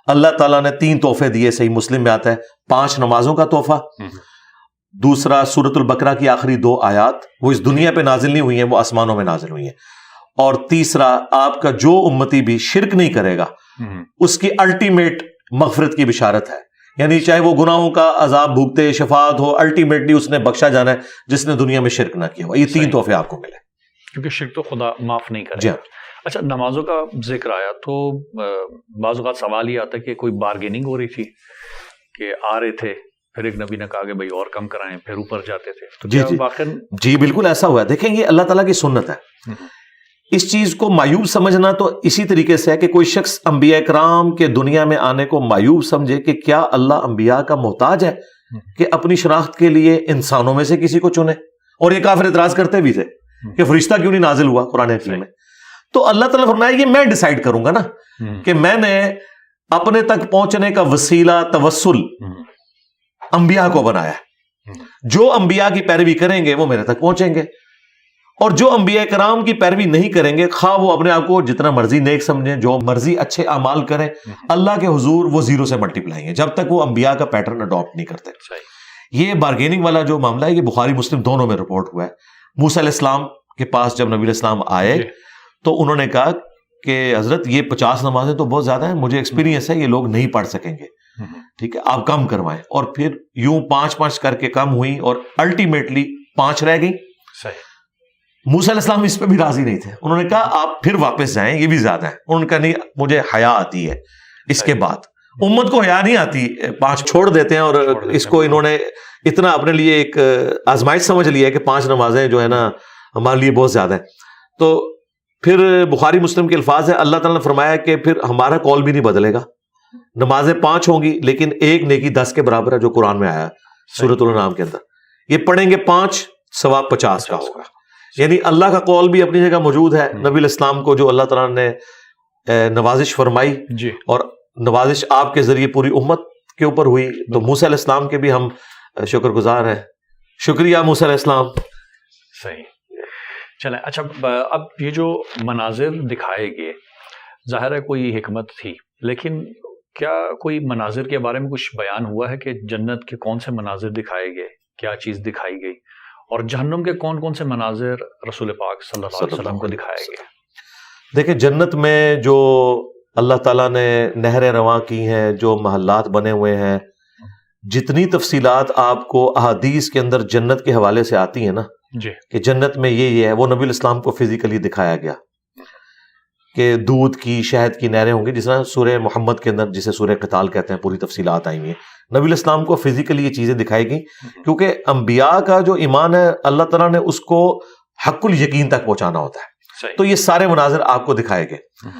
اللہ تعالیٰ نے 3 تحفے دیے، صحیح مسلم میں آتا ہے، 5 نمازوں کا تحفہ، دوسرا سورۃ البقرہ کی آخری 2 آیات، وہ اس دنیا پہ نازل نہیں ہوئی ہیں، وہ آسمانوں میں نازل ہوئی ہیں، اور تیسرا آپ کا جو امتی بھی شرک نہیں کرے گا اس کی الٹیمیٹ مغفرت کی بشارت ہے، یعنی چاہے وہ گناہوں کا عذاب بھوگتے، شفاعت ہو، الٹیمیٹلی اس نے بخشا جانا ہے جس نے دنیا میں شرک نہ کیا ہو۔ یہ 3 تحفے آپ کو ملے، کیونکہ شرک تو خدا معاف نہیں کرے۔ جی اچھا، نمازوں کا ذکر آیا تو بعض اوقات سوال یہ آتا ہے کہ کوئی بارگیننگ ہو رہی تھی کہ آ رہے تھے، پھر ایک نبی نے کہا کہ بھائی اور کم کرائیں، پھر اوپر جاتے تھے، تو جی بالکل ایسا ہوا ہے۔ دیکھیں یہ اللہ تعالیٰ کی سنت ہے، اس چیز کو مایوب سمجھنا تو اسی طریقے سے ہے کہ کوئی شخص انبیاء کرام کے دنیا میں آنے کو مایوب سمجھے کہ کیا اللہ انبیاء کا محتاج ہے کہ اپنی شناخت کے لیے انسانوں میں سے کسی کو چنے؟ اور یہ کافر اعتراض کرتے بھی تھے کہ فرشتہ کیوں نہیں نازل ہوا قرآن حکیم میں؟ تو اللہ تعالیٰ نے فرمایا یہ میں ڈیسائیڈ کروں گا نا، کہ میں نے اپنے تک پہنچنے کا وسیلہ توسل انبیاء کو بنایا ہے، جو انبیاء کی پیروی کریں گے وہ میرے تک پہنچیں گے، اور جو انبیاء کرام کی پیروی نہیں کریں گے، خواہ وہ اپنے آپ کو جتنا مرضی نیک سمجھیں، جو مرضی اچھے اعمال کریں، اللہ کے حضور وہ 0 سے ملٹیپلائی ہیں جب تک وہ انبیاء کا پیٹرن اڈاپٹ نہیں کرتے۔ یہ بارگیننگ والا جو معاملہ ہے یہ بخاری مسلم دونوں میں رپورٹ ہوا ہے۔ موسیٰ علیہ السلام کے پاس جب نبی علیہ السلام آئے تو انہوں نے کہا کہ حضرت یہ 50 نمازیں تو بہت زیادہ ہیں، مجھے ایکسپیرینس ہے یہ لوگ نہیں پڑھ سکیں گے، ٹھیک ہے آپ کم کروائیں۔ اور پھر یوں 5 کر کے کم ہوئی اور الٹیمیٹلی 5 رہ گئی۔ موسیٰ علیہ السلام اس پہ بھی راضی نہیں تھے، انہوں نے کہا آپ پھر واپس جائیں، یہ بھی زیادہ ہے۔ انہوں نے کہا نہیں، مجھے حیا آتی ہے اس کے بعد، امت کو حیا نہیں آتی، 5 چھوڑ دیتے ہیں، اور اس کو انہوں نے اتنا اپنے لیے ایک آزمائش سمجھ لیا ہے کہ 5 نمازیں جو ہے نا ہمارے لیے بہت زیادہ ہے۔ تو پھر بخاری مسلم کے الفاظ ہے، اللہ تعالیٰ نے فرمایا کہ پھر ہمارا کال بھی نہیں بدلے گا، نمازیں 5 ہوں گی لیکن ایک نیکی 10 کے برابر ہے، جو قرآن میں آیا سورۃ الانعام کے اندر، یہ پڑھیں گے 5 ثواب 50 کا ہوگا۔ یعنی اللہ کا قول بھی اپنی جگہ موجود ہے۔ نبی علیہ السلام کو جو اللہ تعالیٰ نے نوازش فرمائی اور نوازش آپ کے ذریعے پوری امت کے اوپر ہوئی، تو موسیٰ علیہ السلام کے بھی ہم شکر گزار ہیں۔ شکریہ موسیٰ علیہ السلام۔ صحیح، چلیں اچھا، اب یہ جو مناظر دکھائے گئے ظاہر ہے کوئی حکمت تھی، لیکن کیا کوئی مناظر کے بارے میں کچھ بیان ہوا ہے کہ جنت کے کون سے مناظر دکھائے گئے، کیا چیز دکھائی گئی، اور جہنم کے کون کون سے مناظر رسول پاک صلی اللہ علیہ وسلم کو دکھائے گئے؟ دیکھیں جنت میں جو اللہ تعالیٰ نے نہریں رواں کی ہیں، جو محلات بنے ہوئے ہیں، جتنی تفصیلات آپ کو احادیث کے اندر جنت کے حوالے سے آتی ہیں نا، کہ جنت میں یہ ہے، وہ نبی علیہ السلام کو فزیکلی دکھایا گیا کہ دودھ کی شہد کی نہریں ہوں گی، جس طرح سورہ محمد کے اندر جسے سورہ قتال کہتے ہیں پوری تفصیلات آئی ہیں۔ نبی علیہ السلام کو فزیکلی یہ چیزیں دکھائی گئیں کیونکہ انبیاء کا جو ایمان ہے اللہ تعالیٰ نے اس کو حق الیقین تک پہنچانا ہوتا ہے، تو یہ سارے مناظر آپ کو دکھائے گئے۔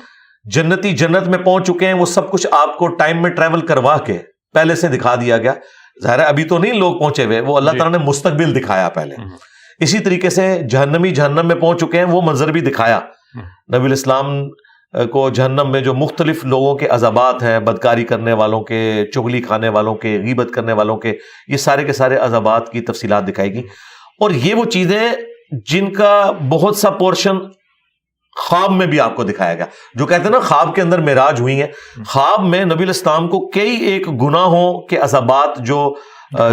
جنتی جنت میں پہنچ چکے ہیں، وہ سب کچھ آپ کو ٹائم میں ٹریول کروا کے پہلے سے دکھا دیا گیا۔ ظاہر ہے ابھی تو نہیں لوگ پہنچے ہوئے، وہ اللہ تعالیٰ نے مستقبل دکھایا پہلے۔ اسی طریقے سے جہنمی جہنم میں پہنچ چکے ہیں، وہ منظر بھی دکھایا۔ نبی علیہ السلام کو جہنم میں جو مختلف لوگوں کے عذابات ہیں، بدکاری کرنے والوں کے، چغلی کھانے والوں کے، غیبت کرنے والوں کے، یہ سارے کے سارے عذابات کی تفصیلات دکھائے گی. اور یہ وہ چیزیں جن کا بہت سا پورشن خواب میں بھی آپ کو دکھایا گیا. جو کہتے ہیں نا خواب کے اندر معراج ہوئی ہے، خواب میں نبی علیہ السلام کو کئی ایک گناہوں کے عذابات جو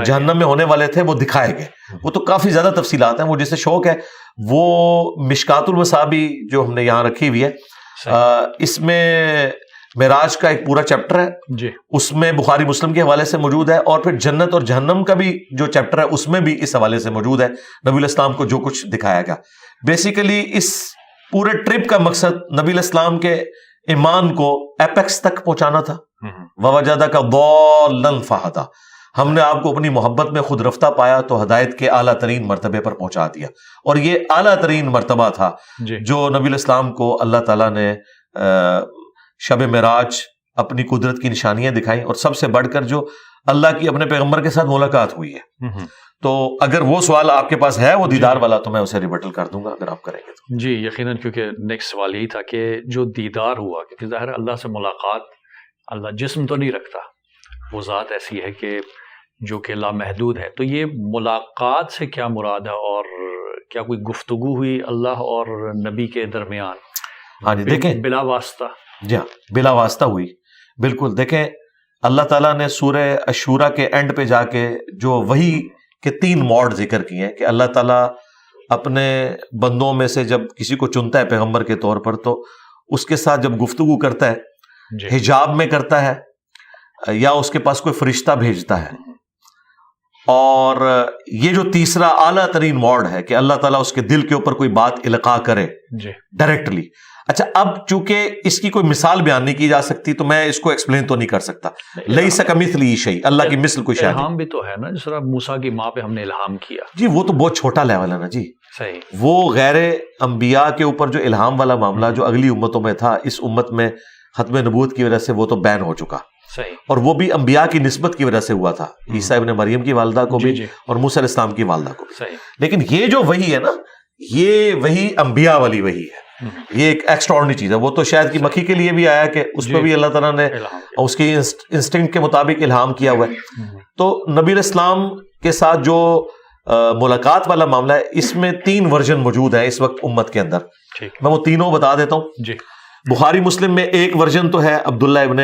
جہنم میں ہونے والے تھے وہ دکھائے گئے. وہ تو کافی زیادہ تفصیلات ہیں. وہ جسے شوق ہے وہ مشکات المصابیح جو ہم نے یہاں رکھی ہوئی ہے، اس میں معراج کا ایک پورا چیپٹر ہے جی، اس میں بخاری مسلم کے حوالے سے موجود ہے. اور پھر جنت اور جہنم کا بھی جو چیپٹر ہے اس میں بھی اس حوالے سے موجود ہے، نبی علیہ السلام کو جو کچھ دکھایا گیا. بیسیکلی اس پورے ٹرپ کا مقصد نبی علیہ السلام کے ایمان کو ایپیکس تک پہنچانا تھا. وَوَجَدَكَ ضَالًّا فَهَدَىٰ، ہم نے آپ کو اپنی محبت میں خود رفتہ پایا تو ہدایت کے اعلیٰ ترین مرتبے پر پہنچا دیا. اور یہ اعلیٰ ترین مرتبہ تھا جو نبی علیہ السلام کو اللہ تعالیٰ نے شب معراج اپنی قدرت کی نشانیاں دکھائیں، اور سب سے بڑھ کر جو اللہ کی اپنے پیغمبر کے ساتھ ملاقات ہوئی ہے. تو اگر وہ سوال آپ کے پاس ہے وہ دیدار والا تو میں اسے ریبٹل کر دوں گا اگر آپ کریں گے تو. جی یقیناً، کیونکہ نیکسٹ سوال یہی تھا کہ جو دیدار ہوا، کیونکہ ظاہر اللہ سے ملاقات، اللہ جسم تو نہیں رکھتا، وہ ذات ایسی ہے کہ جو کہ لامحدود ہے. تو یہ ملاقات سے کیا مراد ہے، اور کیا کوئی گفتگو ہوئی اللہ اور نبی کے درمیان؟ ہاں جی دیکھیں، بلا واسطہ. جی ہاں، بلا واسطہ ہوئی، بالکل. دیکھیں اللہ تعالیٰ نے سورہ الشورى کے اینڈ پہ جا کے جو وحی کے 3 موڈ ذکر کیے ہیں کہ اللہ تعالیٰ اپنے بندوں میں سے جب کسی کو چنتا ہے پیغمبر کے طور پر تو اس کے ساتھ جب گفتگو کرتا ہے حجاب میں کرتا ہے یا اس کے پاس کوئی فرشتہ بھیجتا ہے. اور یہ جو تیسرا اعلیٰ ترین موڈ ہے کہ اللہ تعالیٰ اس کے دل کے اوپر کوئی بات القاء کرے ڈائریکٹلی. اچھا، اب چونکہ اس کی کوئی مثال بیان نہیں کی جا سکتی تو میں اس کو ایکسپلین تو نہیں کر سکتا. لیس کمثلہ شیء، اللہ کی مثل کوئی شے نہیں. الہام بھی تو ہے نا، جس طرح موسیٰ کی ماں پہ ہم نے الہام کیا. جی وہ تو بہت چھوٹا لیول ہے نا جی. صحیح. وہ غیر انبیاء کے اوپر جو الہام والا معاملہ جو اگلی امتوں میں تھا، اس امت میں ختم نبوت کی وجہ سے وہ تو بین ہو چکا. صحیح. اور وہ بھی انبیاء کی نسبت کی وجہ سے ہوا تھا، عیسیٰ ابن مریم کی والدہ کو بھی اور موسیٰ علیہ السلام کی والدہ کو بھی. صحیح. لیکن یہ جو وحی ہے نا، یہ وحی انبیاء والی وحی ہے. یہ ایک ایکسٹراڈنری چیز ہے. وہ تو شاید کی مکھی کے لیے بھی آیا کہ اس پہ بھی اللہ تعالیٰ نے اس کی انسٹنکٹ کے مطابق الہام کیا ہوا ہے. تو نبی علیہ السلام کے ساتھ جو ملاقات والا معاملہ ہے، اس میں 3 ورژن موجود ہیں اس وقت امت کے اندر. میں وہ تینوں بتا دیتا ہوں. جی. بخاری مسلم میں ایک ورژن تو ہے عبداللہ ابن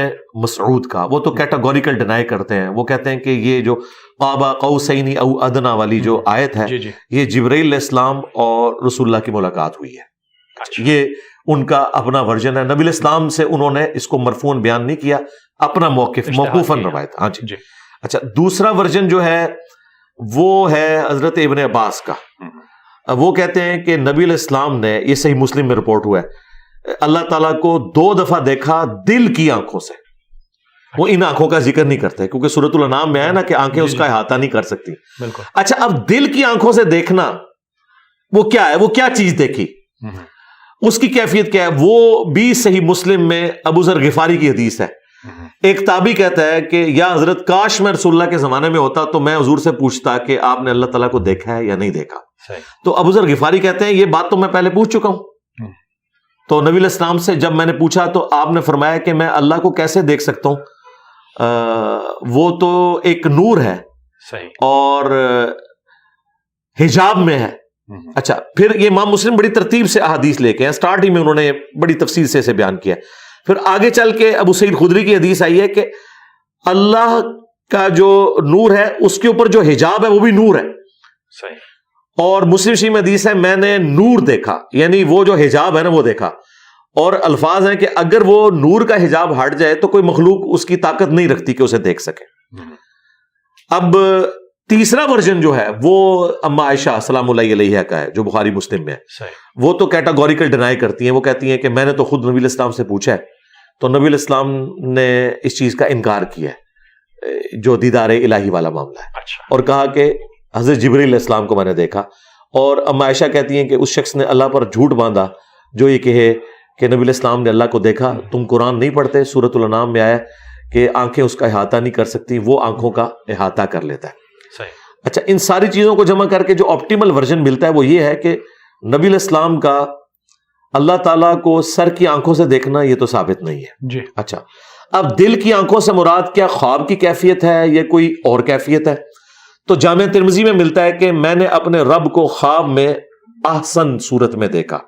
مسعود کا، وہ تو کیٹاگوریکل ڈینائی کرتے ہیں. وہ کہتے ہیں کہ یہ جو قاب قوسین او ادنی والی جو آیت ہے، یہ جبرائیل علیہ السلام اور رسول اللہ کی ملاقات ہوئی ہے. یہ ان کا اپنا ورژن ہے. نبی علیہ السلام سے انہوں نے اس کو مرفوعاً بیان نہیں کیا، اپنا موقف موقوفاً روایت. ہاں جی. اچھا، دوسرا ورژن جو ہے وہ ہے حضرت ابن عباس کا. وہ کہتے ہیں کہ نبی علیہ السلام نے، یہ صحیح مسلم میں رپورٹ ہوا ہے، اللہ تعالیٰ کو 2 دفعہ دیکھا دل کی آنکھوں سے. وہ ان آنکھوں کا ذکر نہیں کرتے کیونکہ سورۃ الانعام میں آیا نا کہ آنکھیں اس کا احاطہ نہیں کر سکتی. اچھا، اب دل کی آنکھوں سے دیکھنا وہ کیا ہے؟ وہ کیا چیز دیکھی، اس کی کیفیت کیا ہے؟ وہ بھی صحیح مسلم میں ابو ذر غفاری کی حدیث ہے. ایک تابعی کہتا ہے کہ یا حضرت کاش میں رسول اللہ کے زمانے میں ہوتا تو میں حضور سے پوچھتا کہ آپ نے اللہ تعالیٰ کو دیکھا ہے یا نہیں دیکھا. تو ابو ذر غفاری کہتے ہیں یہ بات تو میں پہلے پوچھ چکا ہوں. تو نبی علیہ السلام سے جب میں نے پوچھا تو آپ نے فرمایا کہ میں اللہ کو کیسے دیکھ سکتا ہوں، وہ تو ایک نور ہے اور حجاب میں ہے. اچھا، پھر یہ امام مسلم بڑی ترتیب سے احادیث لے کے ہیں، سٹارٹ ہی میں انہوں نے بڑی تفصیل سے اسے بیان کیا. پھر آگے چل کے ابو سعید خدری کی حدیث آئی ہے کہ اللہ کا جو نور ہے اس کے اوپر جو حجاب ہے وہ بھی نور ہے. صحیح. اور مسلم شریف میں حدیث ہے میں نے نور دیکھا، یعنی وہ جو حجاب ہے نا وہ دیکھا. اور الفاظ ہیں کہ اگر وہ نور کا حجاب ہٹ جائے تو کوئی مخلوق اس کی طاقت نہیں رکھتی کہ اسے دیکھ سکے. اب تیسرا ورژن جو ہے وہ اما عائشہ سلام اللہ علیہا کا ہے جو بخاری مسلم میں ہے. وہ تو کیٹاگوریکل ڈینائی کرتی ہیں. وہ کہتی ہیں کہ میں نے تو خود نبی علیہ السلام سے پوچھا ہے تو نبی علیہ السلام نے اس چیز کا انکار کیا ہے جو دیدار الہی والا معاملہ ہے. اور کہا کہ حضرت جبرائیل علیہ السلام کو میں نے دیکھا. اور اما عائشہ کہتی ہیں کہ اس شخص نے اللہ پر جھوٹ باندھا جو یہ کہے کہ نبی علیہ السلام نے اللہ کو دیکھا. تم قرآن نہیں پڑھتے؟ سورۃ الانعام میں آیا کہ آنکھیں اس کا احاطہ نہیں کر سکتی، وہ آنکھوں کا احاطہ کر لیتا ہے. اچھا، ان ساری چیزوں کو جمع کر کے جو آپٹیمل ورژن ملتا ہے وہ یہ ہے کہ نبی علیہ السلام کا اللہ تعالیٰ کو سر کی آنکھوں سے دیکھنا یہ تو ثابت نہیں ہے جی. اچھا، اب دل کی آنکھوں سے مراد کیا خواب کی کیفیت ہے یا کوئی اور کیفیت ہے؟ تو جامع ترمذی میں ملتا ہے کہ میں نے اپنے رب کو خواب میں احسن صورت میں دیکھا،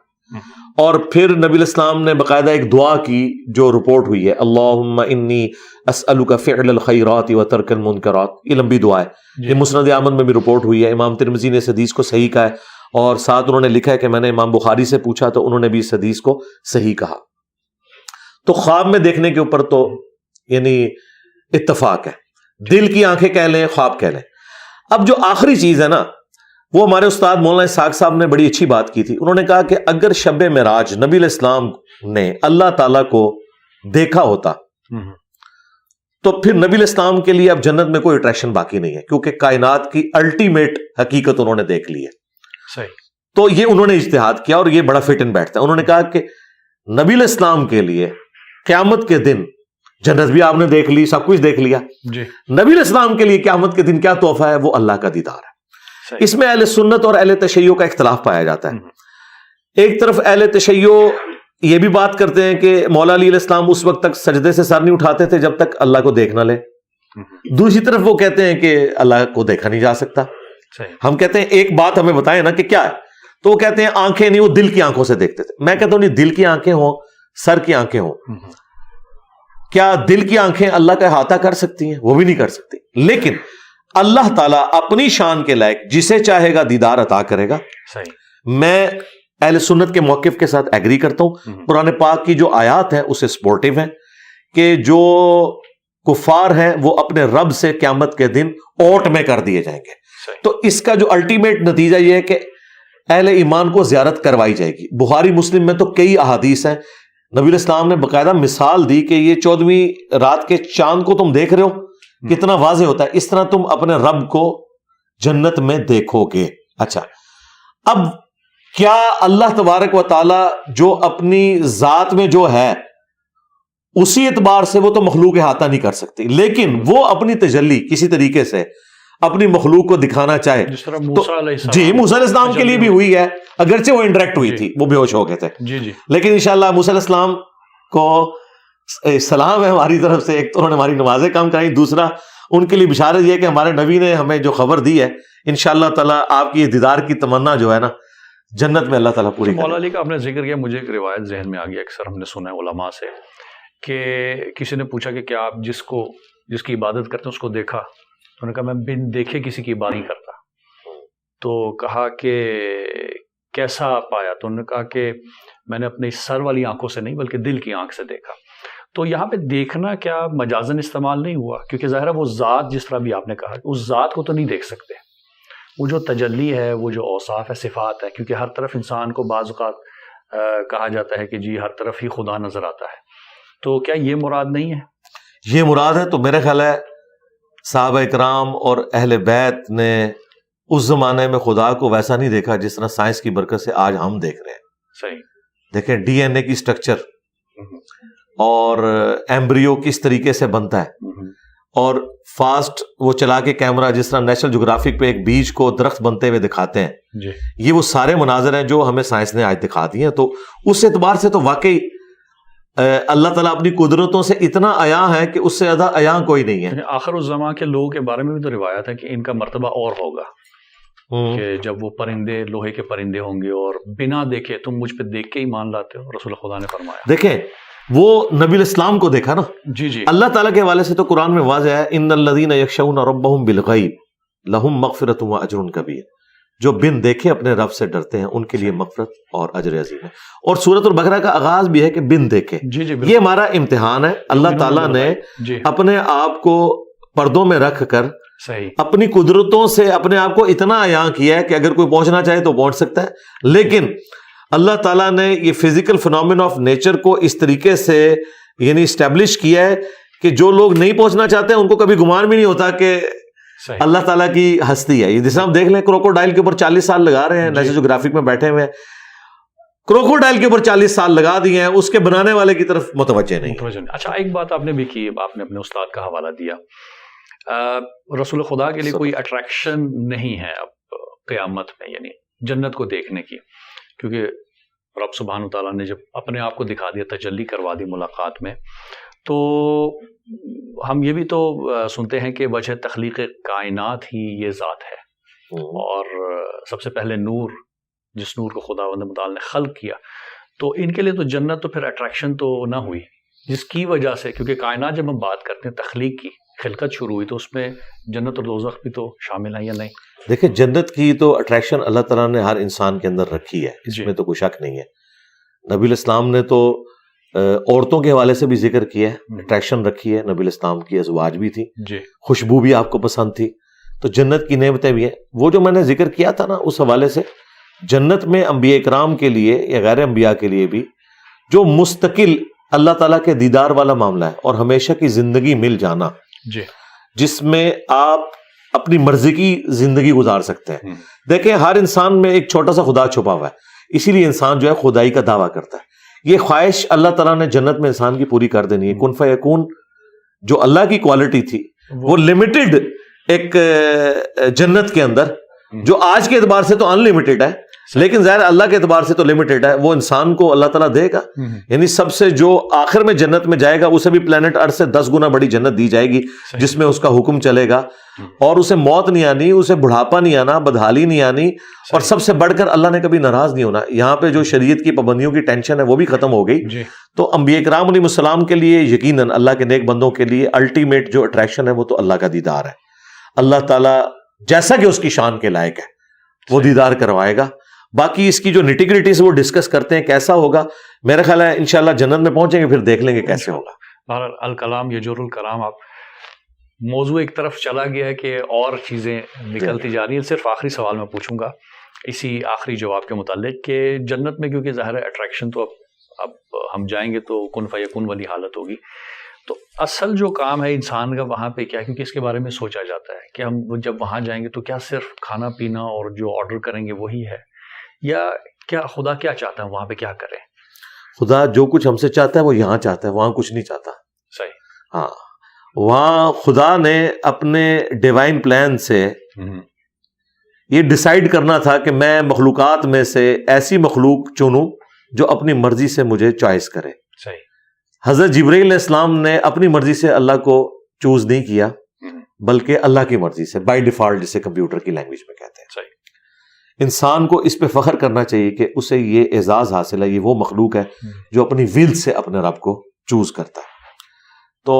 اور پھر نبی الاسلام نے باقاعدہ ایک دعا کی جو رپورٹ ہوئی ہے، اللہم انی اسألک فعل الخیرات وترک المنکرات، یہ لمبی دعا ہے، یہ مسند احمد میں بھی رپورٹ ہوئی ہے، امام ترمذی نے اس حدیث کو صحیح کہا ہے، اور ساتھ انہوں نے لکھا ہے کہ میں نے امام بخاری سے پوچھا تو انہوں نے بھی اس حدیث کو صحیح کہا۔ تو خواب میں دیکھنے کے اوپر تو یعنی اتفاق ہے، دل کی آنکھیں کہہ لیں، خواب کہہ لیں۔ اب جو آخری چیز ہے نا، وہ ہمارے استاد مولانا اسحاق صاحب نے بڑی اچھی بات کی تھی، انہوں نے کہا کہ اگر شب معراج نبی علیہ السلام نے اللہ تعالیٰ کو دیکھا ہوتا تو پھر نبی علیہ السلام کے لیے اب جنت میں کوئی اٹریکشن باقی نہیں ہے، کیونکہ کائنات کی الٹیمیٹ حقیقت انہوں نے دیکھ لی ہے۔ صحیح. تو یہ انہوں نے اجتہاد کیا اور یہ بڑا فٹ ان بیٹھتا ہے۔ انہوں نے کہا کہ نبی علیہ السلام کے لیے قیامت کے دن جنت بھی آپ نے دیکھ لی، سب کچھ دیکھ لیا، جی. نبی علیہ السلام کے لیے قیامت کے دن کیا تحفہ ہے؟ وہ اللہ کا دیدار ہے۔ صحیح. اس میں اہل سنت اور اہل تشیع کا اختلاف پایا جاتا ہے۔ ایک طرف اہل تشیع یہ بھی بات کرتے ہیں کہ مولا علی علیہ السلام اس وقت تک سجدے سے سر نہیں اٹھاتے تھے جب تک اللہ کو دیکھ نہ لے، دوسری طرف وہ کہتے ہیں کہ اللہ کو دیکھا نہیں جا سکتا۔ صحیح. ہم کہتے ہیں ایک بات ہمیں بتائیں نا کہ کیا ہے، تو وہ کہتے ہیں آنکھیں نہیں، وہ دل کی آنکھوں سے دیکھتے تھے۔ میں کہتا ہوں نہیں، دل کی آنکھیں ہوں، سر کی آنکھیں ہوں، کیا دل کی آنکھیں اللہ کا احاطہ کر سکتی ہیں؟ وہ بھی نہیں کر سکتی، لیکن اللہ تعالیٰ اپنی شان کے لائق جسے چاہے گا دیدار عطا کرے گا۔ صحیح. میں اہل سنت کے موقف کے ساتھ ایگری کرتا ہوں۔ قرآن پاک کی جو آیات ہیں اسے سپورٹیو ہیں کہ جو کفار ہیں وہ اپنے رب سے قیامت کے دن اوٹ میں کر دیے جائیں گے۔ تو اس کا جو الٹیمیٹ نتیجہ یہ ہے کہ اہل ایمان کو زیارت کروائی جائے گی۔ بخاری مسلم میں تو کئی احادیث ہیں، نبی علیہ السلام نے باقاعدہ مثال دی کہ یہ 14ویں رات کے چاند کو تم دیکھ رہے ہو، کتنا واضح ہوتا ہے، اس طرح تم اپنے رب کو جنت میں دیکھو گے۔ اچھا، اب کیا اللہ تبارک و تعالی جو اپنی ذات میں جو ہے اسی اعتبار سے وہ تو مخلوق احاطہ نہیں کر سکتی، لیکن وہ اپنی تجلی کسی طریقے سے اپنی مخلوق کو دکھانا چاہے، جس طرح تو موسیٰ علیہ السلام، جی موسیٰ علیہ السلام کے لیے بھی ہوئی ہے، اگرچہ وہ انڈائریکٹ ہوئی تھی، وہ بے ہوش ہو گئے تھے، جی جی، لیکن انشاءاللہ موسیٰ علیہ السلام کو سلام ہے ہماری طرف سے، ایک تو انہوں نے ہماری نمازیں کام کرائی، دوسرا ان کے لیے بشارت یہ ہے کہ ہمارے نبی نے ہمیں جو خبر دی ہے انشاءاللہ تعالیٰ آپ کی یہ دیدار کی تمنا جو ہے نا جنت میں اللہ تعالیٰ پوری کرے۔ مولا علی کا آپ نے ذکر کیا، مجھے ایک روایت ذہن میں آ گیا، اکثر ہم نے سنا ہے علماء سے کہ کسی نے پوچھا کہ کیا آپ جس کی عبادت کرتے ہیں اس کو دیکھا؟ تو انہوں نے کہا میں بن دیکھے کسی کی عبادت نہیں کرتا۔ تو کہا کہ کیسا پایا؟ تو انہوں نے کہا کہ میں نے اپنی سر والی آنکھوں سے نہیں بلکہ دل کی آنکھ سے دیکھا۔ تو یہاں پہ دیکھنا کیا مجازن استعمال نہیں ہوا؟ کیونکہ ظاہر ہے وہ ذات، جس طرح بھی آپ نے کہا، اس ذات کو تو نہیں دیکھ سکتے، وہ جو تجلی ہے، وہ جو اوصاف ہے، صفات ہے، کیونکہ ہر طرف انسان کو بعض اوقات کہا جاتا ہے کہ جی ہر طرف ہی خدا نظر آتا ہے، تو کیا یہ مراد نہیں ہے؟ یہ مراد ہے، تو میرا خیال ہے صحابہ اکرام اور اہل بیت نے اس زمانے میں خدا کو ویسا نہیں دیکھا جس طرح سائنس کی برکت سے آج ہم دیکھ رہے ہیں۔ صحیح. دیکھیں ڈی این اے کی سٹرکچر اور ایمبریو کس طریقے سے بنتا ہے، اور فاسٹ وہ چلا کے کیمرہ جس طرح نیشنل جغرافک پہ ایک بیج کو درخت بنتے ہوئے دکھاتے ہیں، جی یہ وہ سارے مناظر ہیں جو ہمیں سائنس نے آج دکھا دیے ہیں۔ تو اس اعتبار سے تو واقعی اللہ تعالیٰ اپنی قدرتوں سے اتنا عیاں ہے کہ اس سے زیادہ عیاں کوئی نہیں ہے۔ آخر الزماں کے لوگوں کے بارے میں بھی تو روایت ہے کہ ان کا مرتبہ اور ہوگا، کہ جب وہ پرندے لوہے کے پرندے ہوں گے اور بنا دیکھے تم مجھ پہ دیکھ کے ایمان لاتے ہو، رسول خدا نے فرمایا۔ دیکھیں وہ نبی علیہ السلام کو دیکھا نا، جی جی، اللہ تعالیٰ کے حوالے سے تو قرآن میں واضح ہے، ان الذین یخشون ربہم بالغیب لہم مغفرۃ و اجر کبیر، جو بن دیکھے اپنے رب سے ڈرتے ہیں ان کے لیے مغفرت اور اجر عظیم ہے۔ اور سورۃ البقرہ کا آغاز بھی ہے کہ بن دیکھے، جی جی، یہ ہمارا امتحان ہے۔ اللہ تعالیٰ نے جی اپنے آپ کو پردوں میں رکھ کر صحیح، اپنی قدرتوں سے اپنے آپ کو اتنا عیاں کیا ہے کہ اگر کوئی پہنچنا چاہے تو پہنچ سکتا ہے، لیکن اللہ تعالیٰ نے یہ فزیکل فنومین آف نیچر کو اس طریقے سے یعنی اسٹیبلش کیا ہے کہ جو لوگ نہیں پہنچنا چاہتے ہیں ان کو کبھی گمان بھی نہیں ہوتا کہ صحیح، اللہ تعالیٰ کی ہستی ہے۔ یہ جیسے ہم دیکھ لیں کروکوڈائل کے اوپر 40 سال لگا رہے ہیں، نیشنل جغرافک میں بیٹھے ہوئے ہیں، کروکوڈائل کے اوپر 40 سال لگا دیے ہیں، اس کے بنانے والے کی طرف متوجہ نہیں۔ اچھا ایک بات آپ نے بھی کی، آپ نے اپنے استاد کا حوالہ دیا، رسول خدا کے لیے کوئی اٹریکشن نہیں ہے اب قیامت میں، یعنی جنت کو دیکھنے کی، کیونکہ رب سبحانہ تعالیٰ نے جب اپنے آپ کو دکھا دیا، تجلی کروا دی ملاقات میں، تو ہم یہ بھی تو سنتے ہیں کہ وجہ تخلیق کائنات ہی یہ ذات ہے، اور سب سے پہلے نور، جس نور کو خداوند متعال نے خلق کیا، تو ان کے لیے تو جنت تو پھر اٹریکشن تو نہ ہوئی، جس کی وجہ سے، کیونکہ کائنات جب ہم بات کرتے ہیں تخلیق کی، خلقت شروع ہوئی، تو اس میں جنت اور دوزخ بھی تو شامل ہیں یا نہیں؟ دیکھیں جنت کی تو اٹریکشن اللہ تعالیٰ نے ہر انسان کے اندر رکھی ہے، اس میں تو کوئی شک نہیں ہے۔ نبی الاسلام نے تو عورتوں کے حوالے سے بھی ذکر کیا ہے، اٹریکشن رکھی ہے، نبی الاسلام کی ازواج بھی تھی، خوشبو بھی آپ کو پسند تھی، تو جنت کی نعمتیں بھی ہیں۔ وہ جو میں نے ذکر کیا تھا نا، اس حوالے سے جنت میں انبیاء کرام کے لیے یا غیر انبیاء کے لیے بھی جو مستقل اللہ تعالیٰ کے دیدار والا معاملہ ہے، اور ہمیشہ کی زندگی مل جانا، جس میں آپ اپنی مرضی کی زندگی گزار سکتے ہیں۔ دیکھیں ہر انسان میں ایک چھوٹا سا خدا چھپا ہوا ہے، اسی لیے انسان جو ہے خدائی کا دعویٰ کرتا ہے۔ یہ خواہش اللہ تعالیٰ نے جنت میں انسان کی پوری کر دینی ہے۔ کن فیکون جو اللہ کی کوالٹی تھی وہ لمیٹڈ ایک جنت کے اندر، جو آج کے اعتبار سے تو ان لمیٹڈ ہے، لیکن ظاہر اللہ کے اعتبار سے تو لمیٹڈ ہے، وہ انسان کو اللہ تعالیٰ دے گا۔ یعنی سب سے جو آخر میں جنت میں جائے گا اسے بھی پلانٹ ارتھ سے 10 گنا بڑی جنت دی جائے گی، جس میں اس کا حکم چلے گا، اور اسے موت نہیں آنی، اسے بڑھاپا نہیں آنا، بدحالی نہیں آنی، اور سب سے بڑھ کر اللہ نے کبھی ناراض نہیں ہونا۔ یہاں پہ جو شریعت کی پابندیوں کی ٹینشن ہے وہ بھی ختم ہو گئی۔ تو انبیاء کرام علیہ السلام کے لیے یقیناً اللہ کے نیک بندوں کے لیے الٹیمیٹ جو اٹریکشن ہے وہ تو اللہ کا دیدار ہے۔ اللہ تعالیٰ جیسا کہ اس کی شان کے لائق ہے وہ دیدار کروائے گا۔ باقی اس کی جو نیٹی گریٹیز وہ ڈسکس کرتے ہیں کیسا ہوگا، میرا خیال ہے انشاءاللہ جنت میں پہنچیں گے پھر دیکھ لیں گے کیسے ہوگا۔ الکلام یجر الکلام، آپ موضوع ایک طرف چلا گیا ہے کہ اور چیزیں نکلتی جا رہی ہیں۔ صرف آخری سوال میں پوچھوں گا اسی آخری جواب کے متعلق کہ جنت میں کیونکہ ظاہر ہے اٹریکشن تو اب ہم جائیں گے تو کن فیکون والی حالت ہوگی، تو اصل جو کام ہے انسان کا وہاں پہ کیا ہے؟ کیونکہ اس کے بارے میں سوچا جاتا ہے کہ ہم جب وہاں جائیں گے تو کیا صرف کھانا پینا اور جو آرڈر کریں گے وہی ہے، یا کیا خدا کیا چاہتا ہے وہاں پہ کیا کریں؟ خدا جو کچھ ہم سے چاہتا ہے وہ یہاں چاہتا ہے، وہاں کچھ نہیں چاہتا۔ صحیح، ہاں، وہاں خدا نے اپنے ڈیوائن پلان سے یہ ڈیسائیڈ کرنا تھا کہ میں مخلوقات میں سے ایسی مخلوق چنوں جو اپنی مرضی سے مجھے چوائس کرے۔ صحیح، حضرت جبرائیل علیہ السلام نے اپنی مرضی سے اللہ کو چوز نہیں کیا، بلکہ اللہ کی مرضی سے، بائی ڈیفالٹ، جسے کمپیوٹر کی لینگویج میں کہتے ہیں۔ صحیح، انسان کو اس پہ فخر کرنا چاہیے کہ اسے یہ اعزاز حاصل ہے، یہ وہ مخلوق ہے جو اپنی ول سے اپنے رب کو چوز کرتا ہے۔ تو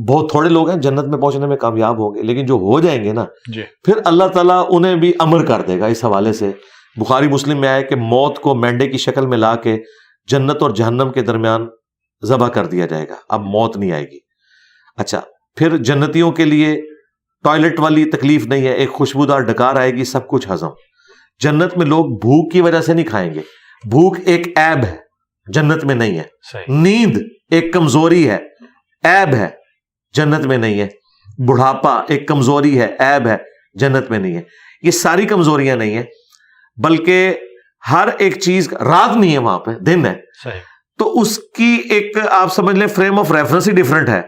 بہت تھوڑے لوگ ہیں جنت میں پہنچنے میں کامیاب ہوں گے، لیکن جو ہو جائیں گے نا پھر اللہ تعالیٰ انہیں بھی امر کر دے گا۔ اس حوالے سے بخاری مسلم میں آیا کہ موت کو مینڈے کی شکل میں لا کے جنت اور جہنم کے درمیان ذبح کر دیا جائے گا، اب موت نہیں آئے گی۔ اچھا، پھر جنتیوں کے لیے ٹوائلٹ والی تکلیف نہیں ہے، ایک خوشبودار ڈکار آئے گی، سب کچھ ہضم۔ جنت میں لوگ بھوک کی وجہ سے نہیں کھائیں گے، بھوک ایک عیب ہے، جنت میں نہیں ہے۔ نیند ایک کمزوری ہے، عیب ہے، جنت میں نہیں ہے۔ بڑھاپا ایک کمزوری ہے، عیب ہے، جنت میں نہیں ہے۔ یہ ساری کمزوریاں نہیں ہیں، بلکہ ہر ایک چیز، رات نہیں ہے وہاں پہ، دن ہے، تو اس کی ایک آپ سمجھ لیں frame of reference he different ہے۔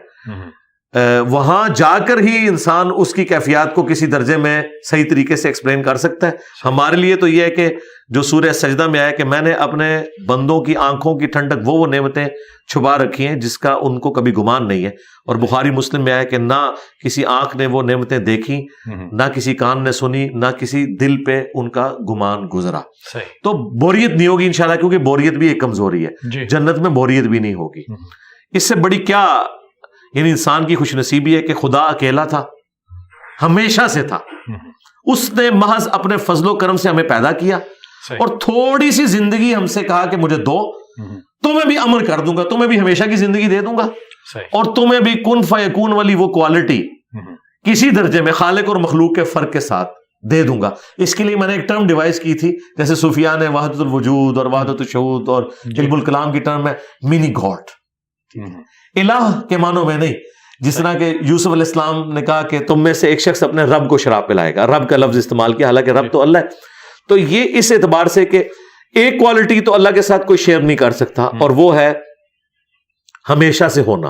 وہاں جا کر ہی انسان اس کی کیفیات کو کسی درجے میں صحیح طریقے سے ایکسپلین کر سکتا ہے۔ ہمارے لیے تو یہ ہے کہ جو سورہ سجدہ میں آیا کہ میں نے اپنے بندوں کی آنکھوں کی ٹھنڈک وہ نعمتیں چھپا رکھی ہیں جس کا ان کو کبھی گمان نہیں ہے، اور بخاری مسلم میں آیا کہ نہ کسی آنکھ نے وہ نعمتیں دیکھی، نہ کسی کان نے سنی، نہ کسی دل پہ ان کا گمان گزرا۔ تو بوریت نہیں ہوگی انشاءاللہ، کیونکہ بوریت بھی ایک کمزوری ہے، جنت میں بوریت بھی نہیں ہوگی۔ اس سے بڑی کیا یعنی انسان کی خوش نصیبی ہے کہ خدا اکیلا تھا، ہمیشہ سے تھا، اس نے محض اپنے فضل و کرم سے ہمیں پیدا کیا اور تھوڑی سی زندگی ہم سے کہا کہ مجھے دو، تمہیں بھی امر کر دوں گا، تمہیں بھی ہمیشہ کی زندگی دے دوں گا، اور تمہیں بھی کن فیکون والی وہ کوالٹی کسی درجے میں خالق اور مخلوق کے فرق کے ساتھ دے دوں گا۔ اس کے لیے میں نے ایک ٹرم ڈیوائز کی تھی، جیسے صوفیاء نے وحدت الوجود اور وحدت الشہود اور علم الکلام کی ٹرم ہے منی گاڈ، الہ کے معنوں میں نہیں، جس طرح کہ یوسف علیہ السلام نے کہا کہ تم میں سے ایک شخص اپنے رب کو شراب پلائے گا، رب کا لفظ استعمال کیا، حالانکہ رب تو اللہ ہے۔ تو یہ اس اعتبار سے کہ ایک کوالٹی تو اللہ کے ساتھ کوئی شیئر نہیں کر سکتا، اور وہ ہے ہمیشہ سے ہونا۔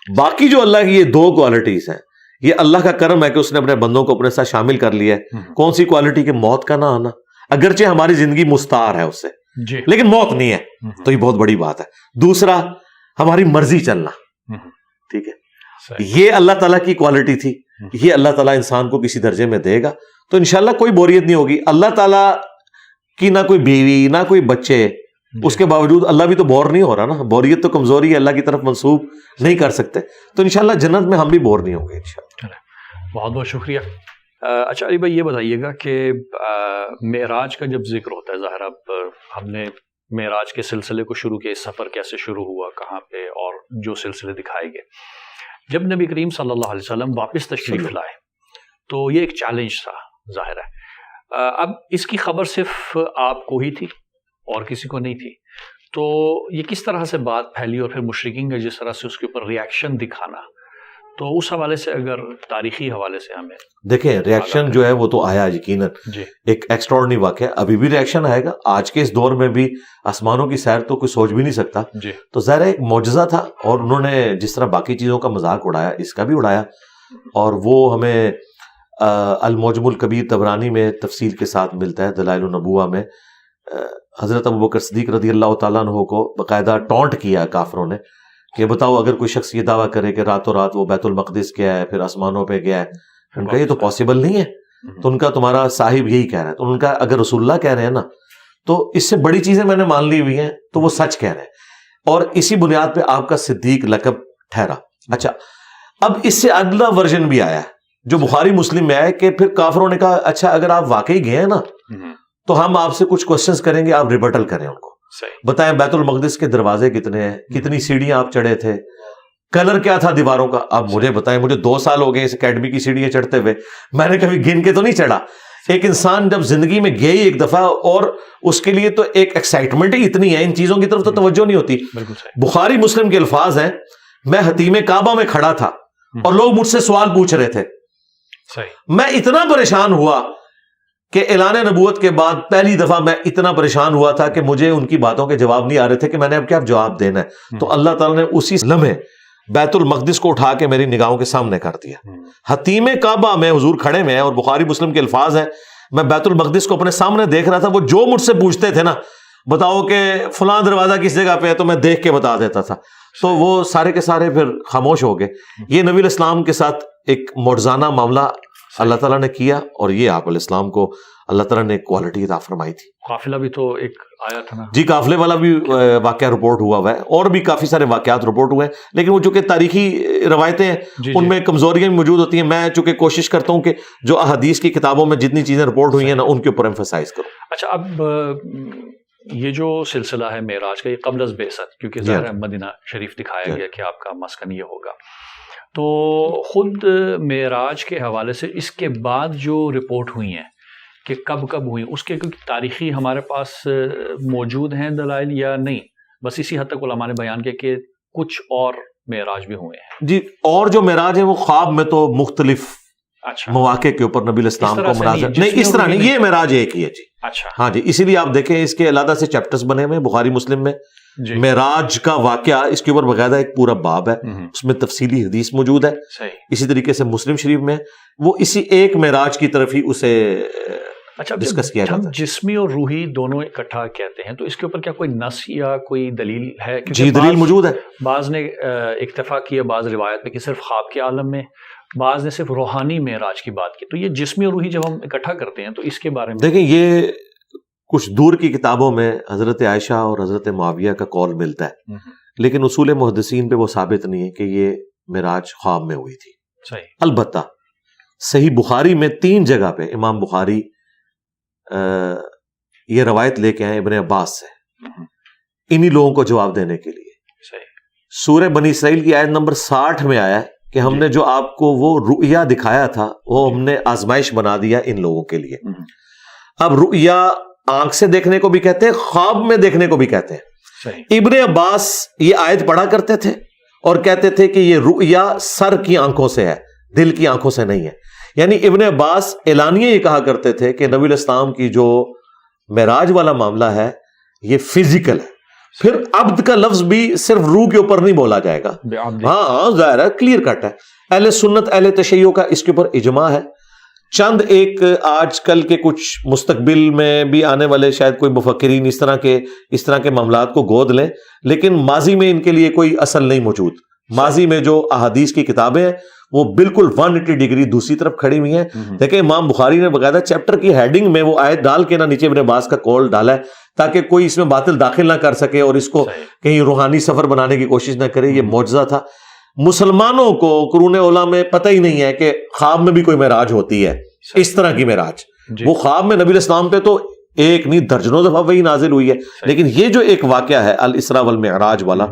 باقی جو اللہ کی یہ دو کوالٹیز ہیں، یہ اللہ کا کرم ہے کہ اس نے اپنے بندوں کو اپنے ساتھ شامل کر لیا ہے۔ کون سی کوالٹی؟ کہ موت کا نہ آنا، اگرچہ ہماری زندگی مستعار ہے اس سے، جی لیکن موت نہیں ہے, تو یہ بہت بڑی بات ہے. دوسرا ہماری مرضی چلنا, ٹھیک ہے, یہ اللہ تعالیٰ کی کوالٹی تھی, یہ اللہ تعالیٰ انسان کو کسی درجے میں دے گا تو انشاءاللہ کوئی بوریت نہیں ہوگی. اللہ تعالیٰ کی نہ کوئی بیوی نہ کوئی بچے, اس کے باوجود اللہ بھی تو بور نہیں ہو رہا نا. بوریت تو کمزوری ہے, اللہ کی طرف منسوب نہیں کر سکتے, تو انشاءاللہ جنت میں ہم بھی بور نہیں ہوں گے انشاءاللہ. بہت بہت شکریہ. اچھا علی بھائی یہ بتائیے گا کہ معراج کا جب ذکر ہوتا ہے, ظاہر اب ہم نے معراج کے سلسلے کو شروع کیا, سفر کیسے شروع ہوا, کہاں پہ, اور جو سلسلے دکھائے گئے. جب نبی کریم صلی اللہ علیہ وسلم واپس تشریف لائے تو یہ ایک چیلنج تھا ظاہر ہے. اب اس کی خبر صرف آپ کو ہی تھی اور کسی کو نہیں تھی, تو یہ کس طرح سے بات پھیلی, اور پھر مشرکین کا جس طرح سے اس کے اوپر ریاکشن دکھانا, تو اس حوالے سے اگر تاریخی حوالے سے ہمیں دیکھیں, ریاکشن جو ہے وہ تو آیا یقیناً, ایک ایکسٹراڈنری واقعہ, ابھی بھی ریاکشن آئے گا. آج کے اس دور میں بھی آسمانوں کی سیر تو کوئی سوچ بھی نہیں سکتا, تو ظاہر ایک معجزہ تھا, اور انہوں نے جس طرح باقی چیزوں کا مذاق اڑایا اس کا بھی اڑایا, اور وہ ہمیں المعجم الکبیر طبرانی میں تفصیل کے ساتھ ملتا ہے. دلائل النبوہ میں حضرت ابوبکر صدیق رضی اللہ تعالیٰ عنہ کو باقاعدہ ٹونٹ کیا کافروں نے کہ بتاؤ اگر کوئی شخص یہ دعویٰ کرے کہ راتوں رات وہ بیت المقدس گیا ہے, پھر آسمانوں پہ گیا ہے, ان کا یہ تو پاسبل نہیں ہے. تو ان کا تمہارا صاحب یہی کہہ رہا ہے, تو ان کا اگر رسول اللہ کہہ رہے ہیں نا, تو اس سے بڑی چیزیں میں نے مان لی ہوئی ہیں, تو وہ سچ کہہ رہے ہیں, اور اسی بنیاد پہ آپ کا صدیق لقب ٹھہرا. اچھا, اب اس سے اگلا ورژن بھی آیا ہے جو بخاری مسلم میں آیا کہ پھر کافروں نے کہا اچھا اگر آپ واقعی گئے ہیں نا تو ہم آپ سے کچھ کوسچنز کریں گے, آپ ریبٹل کریں ان کو, بتائیں بیت المقدس کے دروازے کتنے ہیں, کتنی سیڑھیاں آپ چڑھے تھے, کلر کیا تھا دیواروں کا, آپ مجھے بتائیں. مجھے 2 سال ہو گئے اس اکیڈمی کی سیڑھیاں چڑھتے ہوئے, میں نے کبھی گن کے تو نہیں چڑھا. ایک انسان جب زندگی میں گئے ایک دفعہ, اور اس کے لیے تو ایک ایکسائٹمنٹ ہی اتنی ہے, ان چیزوں کی طرف تو توجہ نہیں ہوتی. بخاری مسلم کے الفاظ ہیں, میں حتیم کعبہ میں کھڑا تھا اور لوگ مجھ سے سوال پوچھ رہے تھے, میں اتنا پریشان ہوا کہ اعلان نبوت کے بعد پہلی دفعہ میں اتنا پریشان ہوا تھا کہ مجھے ان کی باتوں کے جواب نہیں آ رہے تھے کہ میں نے اب کیا جواب دینا ہے. تو اللہ تعالیٰ نے اسی لمحے بیت المقدس کو اٹھا کے میری نگاہوں کے سامنے کر دیا. حتیم کعبہ میں حضور کھڑے میں ہیں, اور بخاری مسلم کے الفاظ ہیں, میں بیت المقدس کو اپنے سامنے دیکھ رہا تھا. وہ جو مجھ سے پوچھتے تھے نا, بتاؤ کہ فلاں دروازہ کس جگہ پہ ہے, تو میں دیکھ کے بتا دیتا تھا. تو وہ سارے کے سارے پھر خاموش ہو گئے. یہ نبی الاسلام کے ساتھ ایک معجزانہ معاملہ اللہ تعالیٰ نے کیا, اور یہ آپ علیہ السلام کو اللہ تعالیٰ نے کوالٹی عطا فرمائی تھی. قافلہ بھی تو ایک آیا تھا نا. جی, قافلے والا بھی واقعہ رپورٹ ہوا ہے, اور بھی کافی سارے واقعات رپورٹ ہوئے ہیں, لیکن وہ چونکہ تاریخی روایتیں ہیں ان میں کمزوریاں بھی موجود ہوتی ہیں. میں چونکہ کوشش کرتا ہوں کہ جو احادیث کی کتابوں میں جتنی چیزیں رپورٹ ہوئی ہیں نا ان کے اوپر ایمفسائز کروں. اچھا, اب یہ جو سلسلہ ہے معراج کا, یہ قبل از بعثت, کیونکہ ظاہر مدینہ شریف دکھایا گیا کہ آپ کا مسکن یہ ہوگا, تو خود معراج کے حوالے سے اس کے بعد جو رپورٹ ہوئی ہیں کہ کب کب ہوئی, اس کے کیونکہ تاریخی ہمارے پاس موجود ہیں دلائل یا نہیں, بس اسی حد تک علماء نے بیان کیا کہ کچھ اور معراج بھی ہوئے ہیں. جی, اور جو معراج ہے وہ خواب میں تو مختلف مواقع کے اوپر نبی الاسلام کو مناظر نہیں, اس طرح نہیں, یہ معراج ایک ہی ہے. جی اچھا, ہاں جی, اسی لیے آپ دیکھیں اس کے علیحدہ سے چیپٹرز بنے ہوئے ہیں بخاری مسلم میں. معراج کا واقعہ اس کے اوپر باقاعدہ ایک پورا باب ہے, اس میں تفصیلی حدیث موجود ہے. اسی طریقے سے مسلم شریف میں وہ اسی ایک معراج کی طرف ہی اسے ڈسکس کیا جاتا ہے. جسمی اور روحی دونوں اکٹھا کہتے ہیں, تو اس کے اوپر کیا کوئی نص یا کوئی دلیل ہے؟ جی, دلیل موجود ہے. بعض نے اکتفا کیا بعض روایت میں کہ صرف خواب کے عالم میں, بعض نے صرف روحانی معراج کی بات کی. تو یہ جسمی اور روحی جب ہم اکٹھا کرتے ہیں تو اس کے بارے میں دیکھیں, یہ کچھ دور کی کتابوں میں حضرت عائشہ اور حضرت معاویہ کا قول ملتا ہے, لیکن اصول محدثین پہ وہ ثابت نہیں ہے کہ یہ معراج خواب میں ہوئی تھی. صحیح. البتہ صحیح بخاری میں 3 جگہ پہ امام بخاری یہ روایت لے کے آئے ابن عباس سے انہی لوگوں کو جواب دینے کے لیے. سورہ بنی اسرائیل کی آیت نمبر 60 میں آیا ہے کہ ہم نے جو آپ کو وہ رؤیا دکھایا تھا وہ ہم نے آزمائش بنا دیا ان لوگوں کے لیے. اب رؤیا آنکھ سے دیکھنے کو بھی کہتے ہیں, خواب میں دیکھنے کو بھی کہتے ہیں. ابن عباس یہ آیت پڑھا کرتے تھے اور کہتے تھے کہ یہ رؤیا سر کی آنکھوں سے ہے, دل کی آنکھوں سے نہیں ہے. یعنی ابن عباس اعلانیہ یہ کہا کرتے تھے کہ نبی الاسلام کی جو معراج والا معاملہ ہے یہ فزیکل ہے. پھر عبد کا لفظ بھی صرف روح کے اوپر نہیں بولا جائے گا. ہاں ظاہر ہے, کلیئر کٹ ہے. اہل سنت اہل تشیع کا اس کے اوپر اجماع ہے چند ایک آج کل کے کچھ مستقبل میں بھی آنے والے شاید کوئی مفکرین اس طرح کے معاملات کو گود لیں، لیکن ماضی میں ان کے لیے کوئی اصل نہیں موجود. ماضی میں جو احادیث کی کتابیں ہیں وہ بالکل 180 ڈگری دوسری طرف کھڑی ہوئی ہیں. دیکھیں امام بخاری نے باقاعدہ چیپٹر کی ہیڈنگ میں وہ آیت ڈال کے نیچے ابن عباس کا قول ڈالا ہے تاکہ کوئی اس میں باطل داخل نہ کر سکے اور اس کو کہیں روحانی سفر بنانے کی کوشش نہ کرے. یہ معجزہ تھا. مسلمانوں کو قرون اولیٰ میں پتہ ہی نہیں ہے کہ خواب میں بھی کوئی معراج ہوتی ہے، اس طرح کی معراج. وہ خواب میں نبی الاسلام پہ تو ایک نہیں درجنوں دفعہ وہی نازل ہوئی ہے، لیکن یہ جو ایک واقعہ ہے الاسراء والمعراج والا،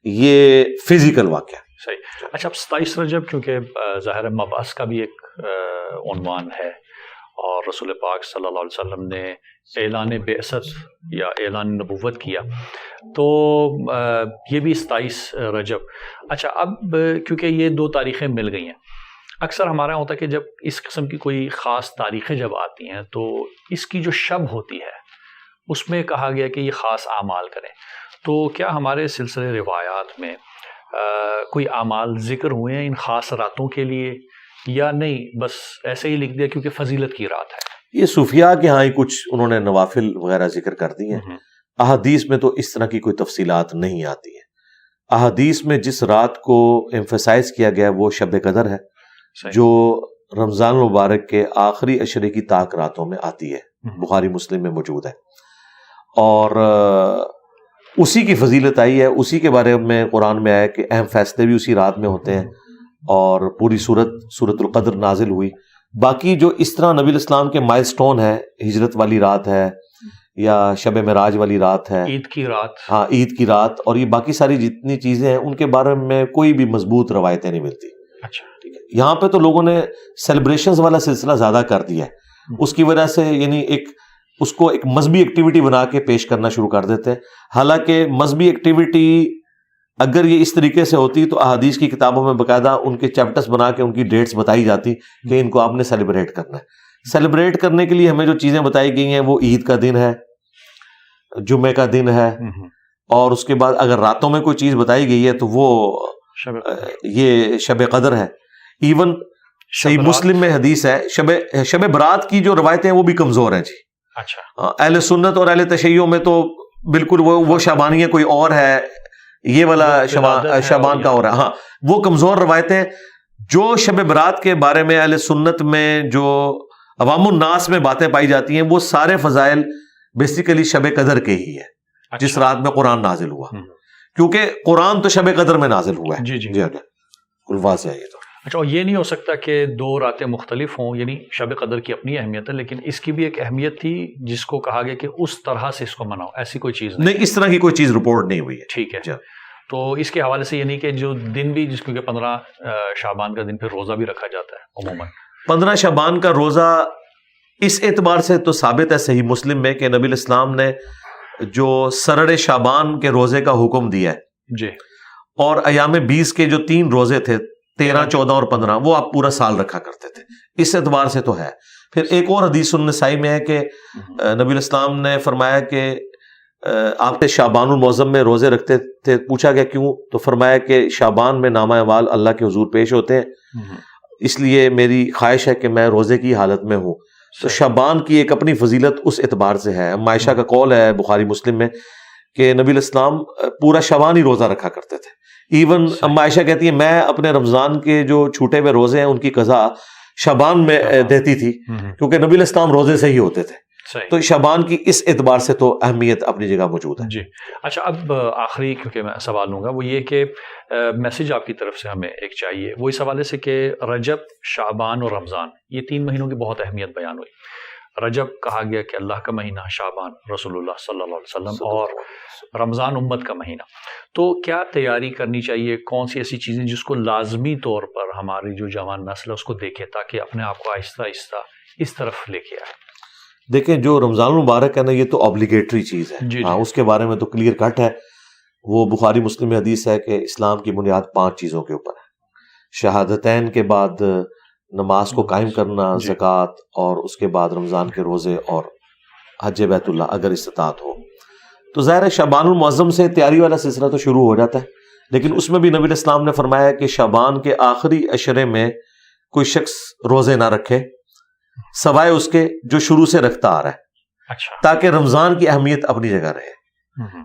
یہ فزیکل واقعہ. صحیح. اچھا، اب 27 رجب چونکہ ظاہر مبعث کا بھی ایک عنوان ہے اور رسول پاک صلی اللہ علیہ وسلم نے اعلان بعثت یا اعلان نبوت کیا، تو یہ بھی 27 رجب. اچھا، اب کیونکہ یہ دو تاریخیں مل گئی ہیں، اکثر ہمارا ہوتا ہے کہ جب اس قسم کی کوئی خاص تاریخیں جب آتی ہیں تو اس کی جو شب ہوتی ہے اس میں کہا گیا کہ یہ خاص اعمال کریں. تو کیا ہمارے سلسلے روایات میں کوئی اعمال ذکر ہوئے ہیں ان خاص راتوں کے لیے، یا نہیں بس ایسے ہی لکھ دیا کیونکہ فضیلت کی رات ہے؟ یہ صوفیاء کے ہاں ہی کچھ انہوں نے نوافل وغیرہ ذکر کر دی ہیں. احادیث میں تو اس طرح کی کوئی تفصیلات نہیں آتی ہیں. احادیث میں جس رات کو ایمفیسائز کیا گیا وہ شب قدر ہے، جو رمضان المبارک کے آخری عشرے کی طاق راتوں میں آتی ہے، بخاری مسلم میں موجود ہے. اور اسی کی فضیلت آئی ہے، اسی کے بارے میں قرآن میں آیا کہ اہم فیصلے بھی اسی رات میں ہوتے ہیں، اور پوری سورۃ القدر نازل ہوئی. باقی جو اس طرح نبی الاسلام کے مائل سٹون ہے، ہجرت والی رات ہے یا شب معراج والی رات ہے، عید کی رات، ہاں عید کی رات، اور یہ باقی ساری جتنی چیزیں ہیں ان کے بارے میں کوئی بھی مضبوط روایتیں نہیں ملتی. اچھا، یہاں پہ تو لوگوں نے سیلیبریشنز والا سلسلہ زیادہ کر دیا ہے، اس کی وجہ سے یعنی اس کو ایک مذہبی ایکٹیویٹی بنا کے پیش کرنا شروع کر دیتے ہیں. حالانکہ مذہبی ایکٹیویٹی اگر یہ اس طریقے سے ہوتی تو احادیث کی کتابوں میں باقاعدہ ان کے چیپٹرز بنا کے ان کی ڈیٹس بتائی جاتی کہ ان کو آپ نے سیلیبریٹ کرنا ہے. سیلیبریٹ کرنے کے لیے ہمیں جو چیزیں بتائی گئی ہیں وہ عید کا دن ہے، جمعے کا دن ہے، اور اس کے بعد اگر راتوں میں کوئی چیز بتائی گئی ہے تو وہ یہ شب قدر ہے. ایون صحیح مسلم میں حدیث ہے شب برات کی جو روایتیں ہیں وہ بھی کمزور ہیں جی. اچھا، اہل سنت اور اہل تشیع میں تو بالکل وہ شعبانی ہے کوئی اور ہے، یہ والا شعبان کا اور ہے. ہاں، وہ کمزور روایتیں. جو شب برات کے بارے میں اہل سنت میں جو عوام الناس میں باتیں پائی جاتی ہیں وہ سارے فضائل بیسیکلی شب قدر کے ہی ہے، جس رات میں قرآن نازل ہوا، کیونکہ قرآن تو شب قدر میں نازل ہوا ہے. جی بالکل واضح ہے یہ تو. اچھا، اور یہ نہیں ہو سکتا کہ دو راتیں مختلف ہوں، یعنی شب قدر کی اپنی اہمیت ہے لیکن اس کی بھی ایک اہمیت تھی جس کو کہا گیا کہ اس طرح سے اس کو مناؤ، ایسی کوئی چیز نہیں، اس طرح کی کوئی چیز رپورٹ نہیں ہوئی ہے. ٹھیک ہے. تو اس کے حوالے سے یہ نہیں کہ جو دن بھی جس کیونکہ 15 شعبان کا دن پھر روزہ بھی رکھا جاتا ہے عموماً. 15 شعبان کا روزہ اس اعتبار سے تو ثابت ہے صحیح مسلم میں کہ نبی الاسلام نے جو سرڑ شعبان کے روزے کا حکم دیا ہے جی، اور ایام 20 کے جو 3 روزے تھے 13، 14 اور 15 وہ آپ پورا سال رکھا کرتے تھے، اس اعتبار سے تو ہے. پھر ایک اور حدیث النسائی میں ہے کہ نبی الاسلام نے فرمایا کہ آپ شعبان المعظم میں روزے رکھتے تھے. پوچھا گیا کیوں؟ تو فرمایا کہ شعبان میں نامہ اعمال اللہ کے حضور پیش ہوتے ہیں، اس لیے میری خواہش ہے کہ میں روزے کی حالت میں ہوں. تو شعبان کی ایک اپنی فضیلت اس اعتبار سے ہے. عائشہ کا قول ہے بخاری مسلم میں کہ نبی الاسلام پورا شعبان ہی روزہ رکھا کرتے تھے. ایون عائشہ کہتی ہے میں اپنے رمضان کے جو چھوٹے ہوئے روزے ہیں ان کی قضا شعبان میں دیتی تھی کیونکہ نبی الاسلام روزے سے ہی ہوتے تھے. تو شعبان کی اس اعتبار سے تو اہمیت اپنی جگہ موجود ہے. جی. اچھا، اب آخری کیونکہ میں سوال لوں گا وہ یہ کہ میسج آپ کی طرف سے ہمیں ایک چاہیے، وہ اس حوالے سے کہ رجب، شعبان اور رمضان یہ 3 مہینوں کی بہت اہمیت بیان ہوئی. رجب کہا گیا کہ اللہ کا مہینہ، شعبان رسول اللہ صلی اللہ علیہ وسلم، اور رمضان امت کا مہینہ. تو کیا تیاری کرنی چاہیے؟ کون سی ایسی چیزیں جس کو لازمی طور پر ہماری جو جوان نسل ہے اس کو دیکھے تاکہ اپنے آپ کو آہستہ آہستہ اس طرف لے کے آئے؟ دیکھیں جو رمضان المبارک ہے نا یہ تو آبلیگیٹری چیز ہے. جی. ہاں، اس کے بارے میں تو کلیئر کٹ ہے. وہ بخاری مسلم میں حدیث ہے کہ اسلام کی بنیاد 5 چیزوں کے اوپر ہے. شہادتین کے بعد نماز کو قائم کرنا، زکوٰۃ، اور اس کے بعد رمضان کے روزے اور حج بیت اللہ اگر استطاعت ہو. تو ظاہر ہے شعبان المعظم سے تیاری والا سلسلہ تو شروع ہو جاتا ہے، لیکن اس میں بھی نبی الاسلام نے فرمایا کہ شعبان کے آخری عشرے میں کوئی شخص روزے نہ رکھے سوائے اس کے جو شروع سے رکھتا آ رہا ہے، اچھا تاکہ رمضان کی اہمیت اپنی جگہ رہے۔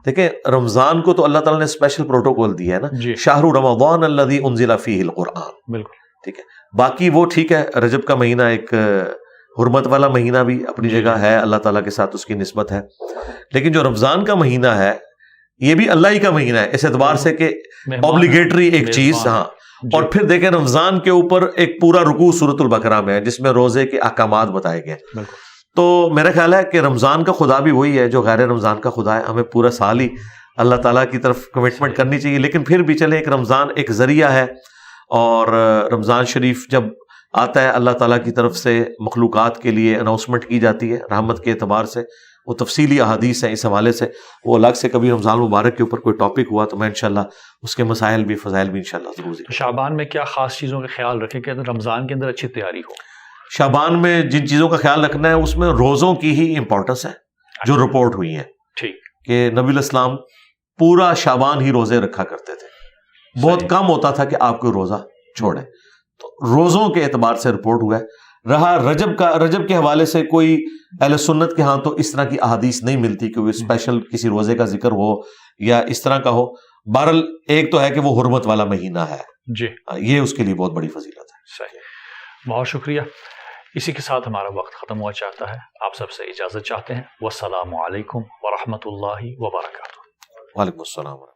دیکھیں رمضان کو تو اللہ تعالیٰ نے اسپیشل پروٹوکول دیا ہے نا، جی شہر رمضان الذی انزل فیہ القرآن، بالکل ٹھیک ہے۔ باقی وہ ٹھیک ہے، رجب کا مہینہ ایک حرمت والا مہینہ بھی اپنی جگہ ہے، اللہ تعالیٰ کے ساتھ اس کی نسبت ہے، لیکن جو رمضان کا مہینہ ہے یہ بھی اللہ ہی کا مہینہ ہے اس اعتبار سے کہ اوبلیگیٹری ایک چیز، ہاں۔ اور پھر دیکھیں رمضان کے اوپر ایک پورا رکوع سورۃ البقرہ میں ہے جس میں روزے کے احکامات بتائے گئے۔ تو میرا خیال ہے کہ رمضان کا خدا بھی وہی ہے جو غیر رمضان کا خدا ہے، ہمیں پورا سال ہی اللہ تعالیٰ کی طرف کمٹمنٹ کرنی چاہیے، لیکن پھر بھی چلے ایک رمضان ایک ذریعہ ہے، اور رمضان شریف جب آتا ہے اللہ تعالیٰ کی طرف سے مخلوقات کے لیے اناؤنسمنٹ کی جاتی ہے رحمت کے اعتبار سے، وہ تفصیلی احادیث ہیں اس حوالے سے، وہ الگ سے کبھی رمضان مبارک کے اوپر کوئی ٹاپک ہوا تو میں انشاءاللہ اس کے مسائل بھی فضائل بھی انشاءاللہ ضرور ذکر۔ شعبان میں کیا خاص چیزوں کا خیال رکھیں کہ رمضان کے اندر اچھی تیاری ہو؟ شعبان میں جن چیزوں کا خیال رکھنا ہے اس میں روزوں کی ہی امپورٹنس ہے جو رپورٹ ہوئی ہیں، ٹھیک کہ نبی الاسلام پورا شعبان ہی روزے رکھا کرتے تھے، بہت کم ہوتا تھا کہ آپ کوئی روزہ چھوڑیں، تو روزوں کے اعتبار سے رپورٹ ہوا ہے۔ رہا رجب کے حوالے سے کوئی اہل سنت کے ہاں تو اس طرح کی احادیث نہیں ملتی کہ وہ اسپیشل کسی روزے کا ذکر ہو یا اس طرح کا ہو۔ بہرحال ایک تو ہے کہ وہ حرمت والا مہینہ ہے، جی یہ اس کے لیے بہت بڑی فضیلت ہے۔ صحیح، بہت شکریہ۔ اسی کے ساتھ ہمارا وقت ختم ہوا چاہتا ہے، آپ سب سے اجازت چاہتے ہیں۔ والسلام علیکم ورحمۃ اللہ وبرکاتہ۔ وعلیکم السلام۔